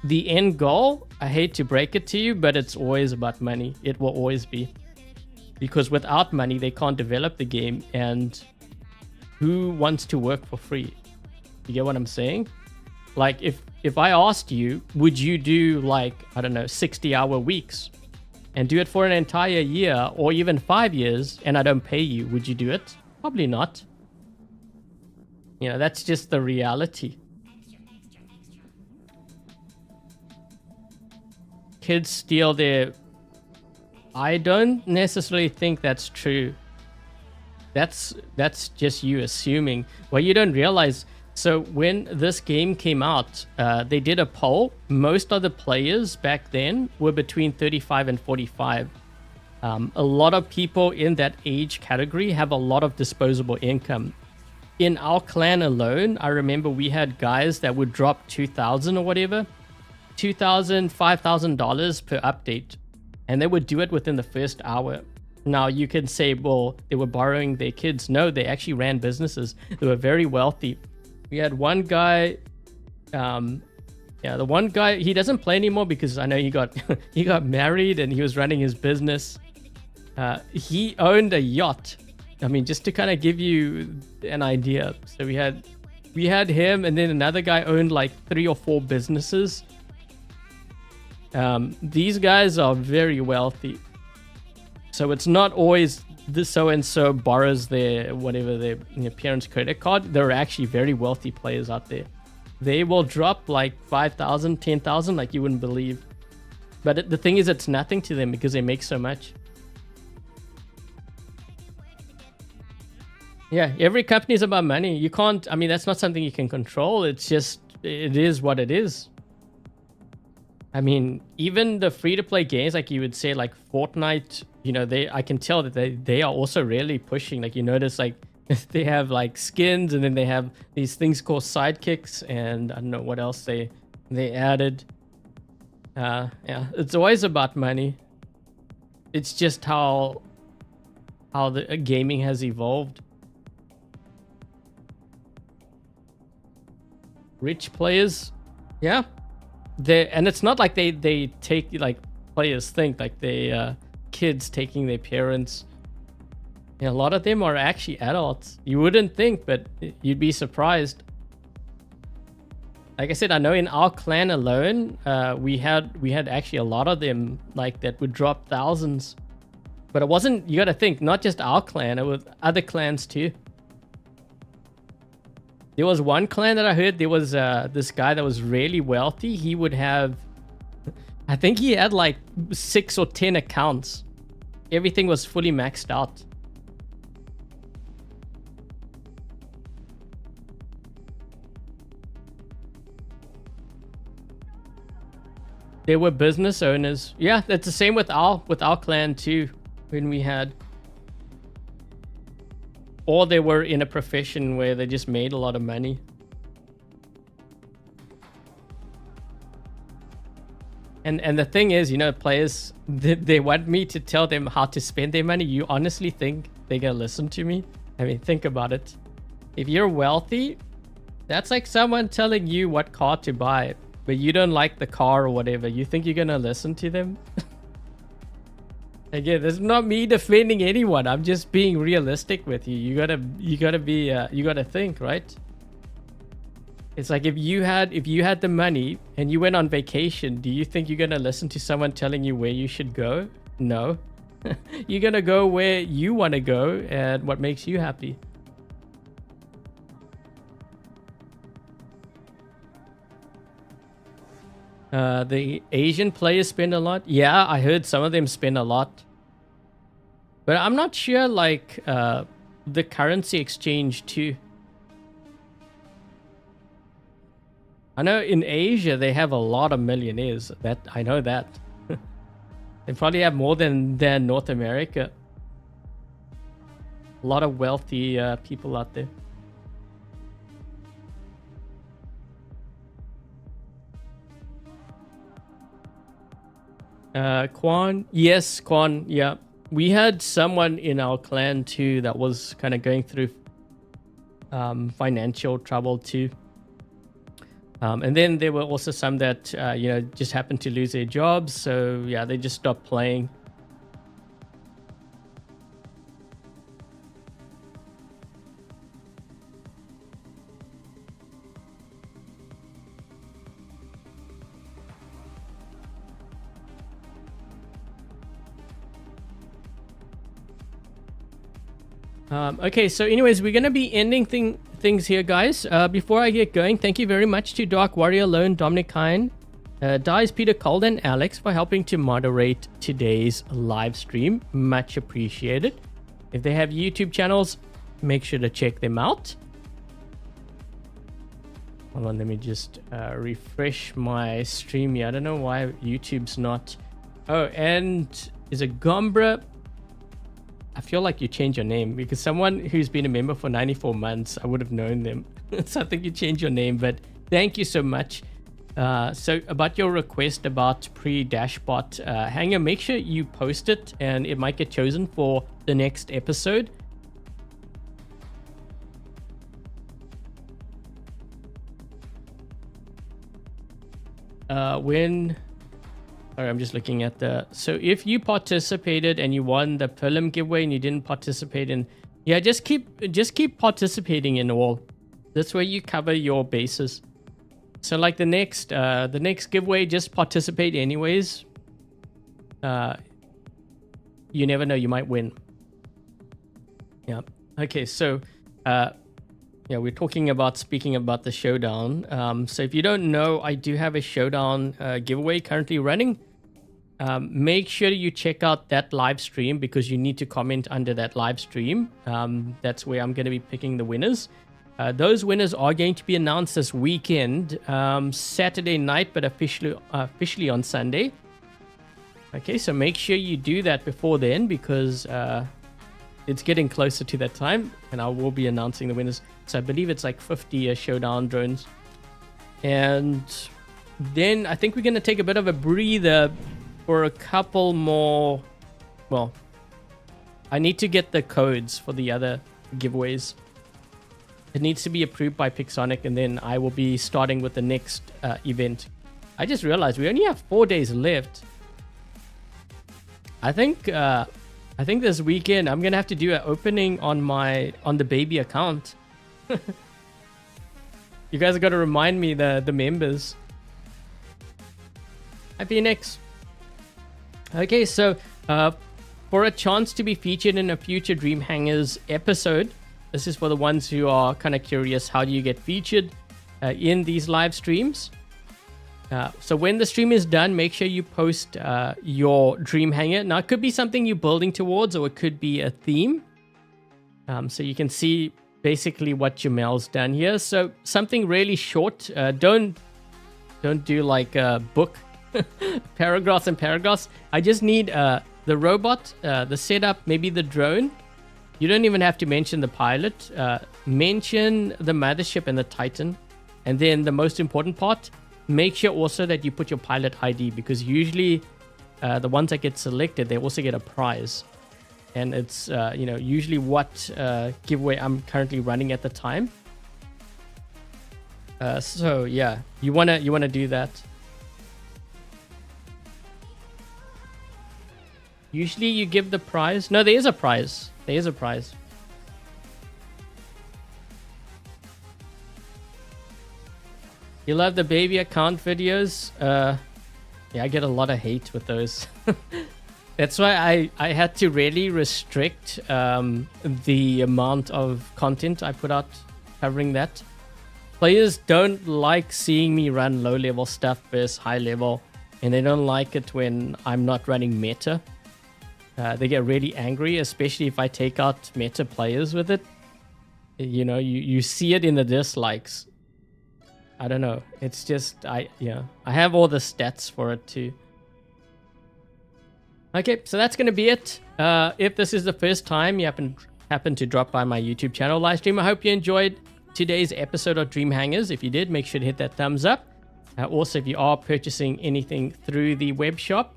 The end goal, I hate to break it to you, but it's always about money. It will always be. Because without money, they can't develop the game, and who wants to work for free? You get what I'm saying? Like if I asked you, would you do like, I don't know, 60-hour weeks and do it for an entire year or even 5 years and I don't pay you, would you do it? Probably not. You know, that's just the reality. Kids steal their... I don't necessarily think that's true. That's just you assuming. Well, you don't realize. So when this game came out, they did a poll. Most of the players back then were between 35 and 45. A lot of people in that age category have a lot of disposable income. In our clan alone, I remember we had guys that would drop $2,000 or whatever, $2,000, $5,000 per update, and they would do it within the first hour. Now you can say, well, they were borrowing their kids. No, they actually ran businesses. They were very wealthy. We had one guy, the one guy, he doesn't play anymore because I know he got he got married and he was running his business. He owned a yacht. I mean, just to kind of give you an idea. So we had him, and then another guy owned like 3 or 4 businesses. These guys are very wealthy. So it's not always the so-and-so borrows their parents' credit card. There are actually very wealthy players out there. They will drop like 5,000, 10,000 like you wouldn't believe. But the thing is, it's nothing to them because they make so much. Yeah, every company is about money. You can't, I mean, that's not something you can control. It's just, it is what it is. I mean, even the free-to-play games, like you would say, like Fortnite, you know, I can tell that they are also really pushing. Like you notice, like they have like skins, and then they have these things called sidekicks, and I don't know what else they added. Yeah, it's always about money. It's just how the gaming has evolved. Rich players, yeah. And it's not like they take, like players think like they kids taking their parents. Yeah, a lot of them are actually adults. You wouldn't think, but you'd be surprised. Like I said, I know in our clan alone, we had actually a lot of them like that would drop thousands. But it wasn't, you got to think, not just our clan, it was other clans too. There was one clan that I heard, there was this guy that was really wealthy. He would have, I think he had like 6 or 10 accounts. Everything was fully maxed out. There were business owners. Yeah, that's the same with our clan too, when we had. Or they were in a profession where they just made a lot of money. And the thing is, you know, players, they want me to tell them how to spend their money. You honestly think they're gonna listen to me? I mean, think about it. If you're wealthy, that's like someone telling you what car to buy, but you don't like the car or whatever. You think you're gonna listen to them? Again, this is not me defending anyone. I'm just being realistic with you. You gotta think, right? It's like if you had the money and you went on vacation, do you think you're gonna listen to someone telling you where you should go? No. You're gonna go where you want to go and what makes you happy. The Asian players spend a lot. Yeah, I heard some of them spend a lot. But I'm not sure, like, the currency exchange too. I know in Asia, they have a lot of millionaires. I know that. They probably have more than North America. A lot of wealthy people out there. Quan. Yes, Quan. Yeah. We had someone in our clan too that was kind of going through financial trouble too. And then there were also some that, just happened to lose their jobs. So yeah, they just stopped playing. Okay, so anyways, we're going to be ending things here, guys. Before I get going, thank you very much to Dark Warrior Lone, Dominic Hine, Dies, Peter Cold, and Alex for helping to moderate today's live stream. Much appreciated. If they have YouTube channels, make sure to check them out. Hold on, let me just refresh my stream here. I don't know why YouTube's not... Oh, and is it Gombra? I feel like you changed your name because someone who's been a member for 94 months, I would have known them. So I think you changed your name, but thank you so much. So about your request about pre-dashbot hanger, make sure you post it and it might get chosen for the next episode. Sorry, I'm just looking at the... So if you participated and you won the prelim giveaway and you didn't participate in... Yeah, just keep participating in all. This way you cover your bases. So like the next giveaway, just participate anyways. You never know, you might win. Yeah. Okay, so yeah, we're speaking about the showdown. So if you don't know, I do have a showdown giveaway currently running. Make sure you check out that live stream because you need to comment under that live stream. That's where I'm going to be picking the winners. Those winners are going to be announced this weekend, Saturday night, but officially on Sunday. Okay, so make sure you do that before then because it's getting closer to that time and I will be announcing the winners. So I believe it's like 50 showdown drones. And then I think we're going to take a bit of a breather for a couple more. Well, I need to get the codes for the other giveaways. It needs to be approved by Pixonic and then I will be starting with the next event. I just realized we only have 4 days left. I think this weekend I'm gonna have to do an opening on the baby account. You guys have got to remind me the members. Hi Phoenix. Okay, so for a chance to be featured in a future Dream Hangars episode, this is for the ones who are kind of curious, how do you get featured in these live streams? So when the stream is done, make sure you post your Dream Hangar. Now, it could be something you're building towards, or it could be a theme. So you can see basically what jmel's done here. So something really short. Don't do like a book, paragraphs and paragraphs. I just need the robot, the setup, maybe the drone. You don't even have to mention the pilot. Mention the mothership and the Titan. And then the most important part, make sure also that you put your pilot ID because usually the ones that get selected, they also get a prize. And it's, usually what giveaway I'm currently running at the time. So yeah, you wanna do that. Usually you give the prize. No, there is a prize. There is a prize. You love the baby account videos? Yeah, I get a lot of hate with those. That's why I had to really restrict the amount of content I put out covering that. Players don't like seeing me run low-level stuff versus high-level, and they don't like it when I'm not running meta. They get really angry, especially if I take out meta players with it. You know, you see it in the dislikes. I don't know. It's just, I have all the stats for it too. Okay, so that's going to be it. If this is the first time you happen to drop by my YouTube channel live stream, I hope you enjoyed today's episode of Dream Hangars. If you did, make sure to hit that thumbs up. Also, if you are purchasing anything through the web shop,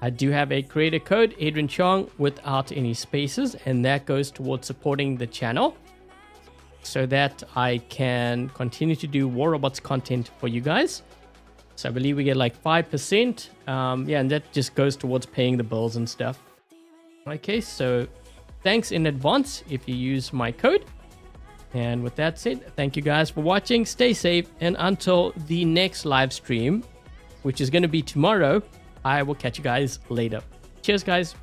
I do have a creator code, Adrian Chong, without any spaces, and that goes towards supporting the channel so that I can continue to do War Robots content for you guys. So I believe we get like 5%. Yeah, and that just goes towards paying the bills and stuff. Okay, so thanks in advance if you use my code. And with that said, thank you guys for watching. Stay safe. And until the next live stream, which is going to be tomorrow, I will catch you guys later. Cheers, guys.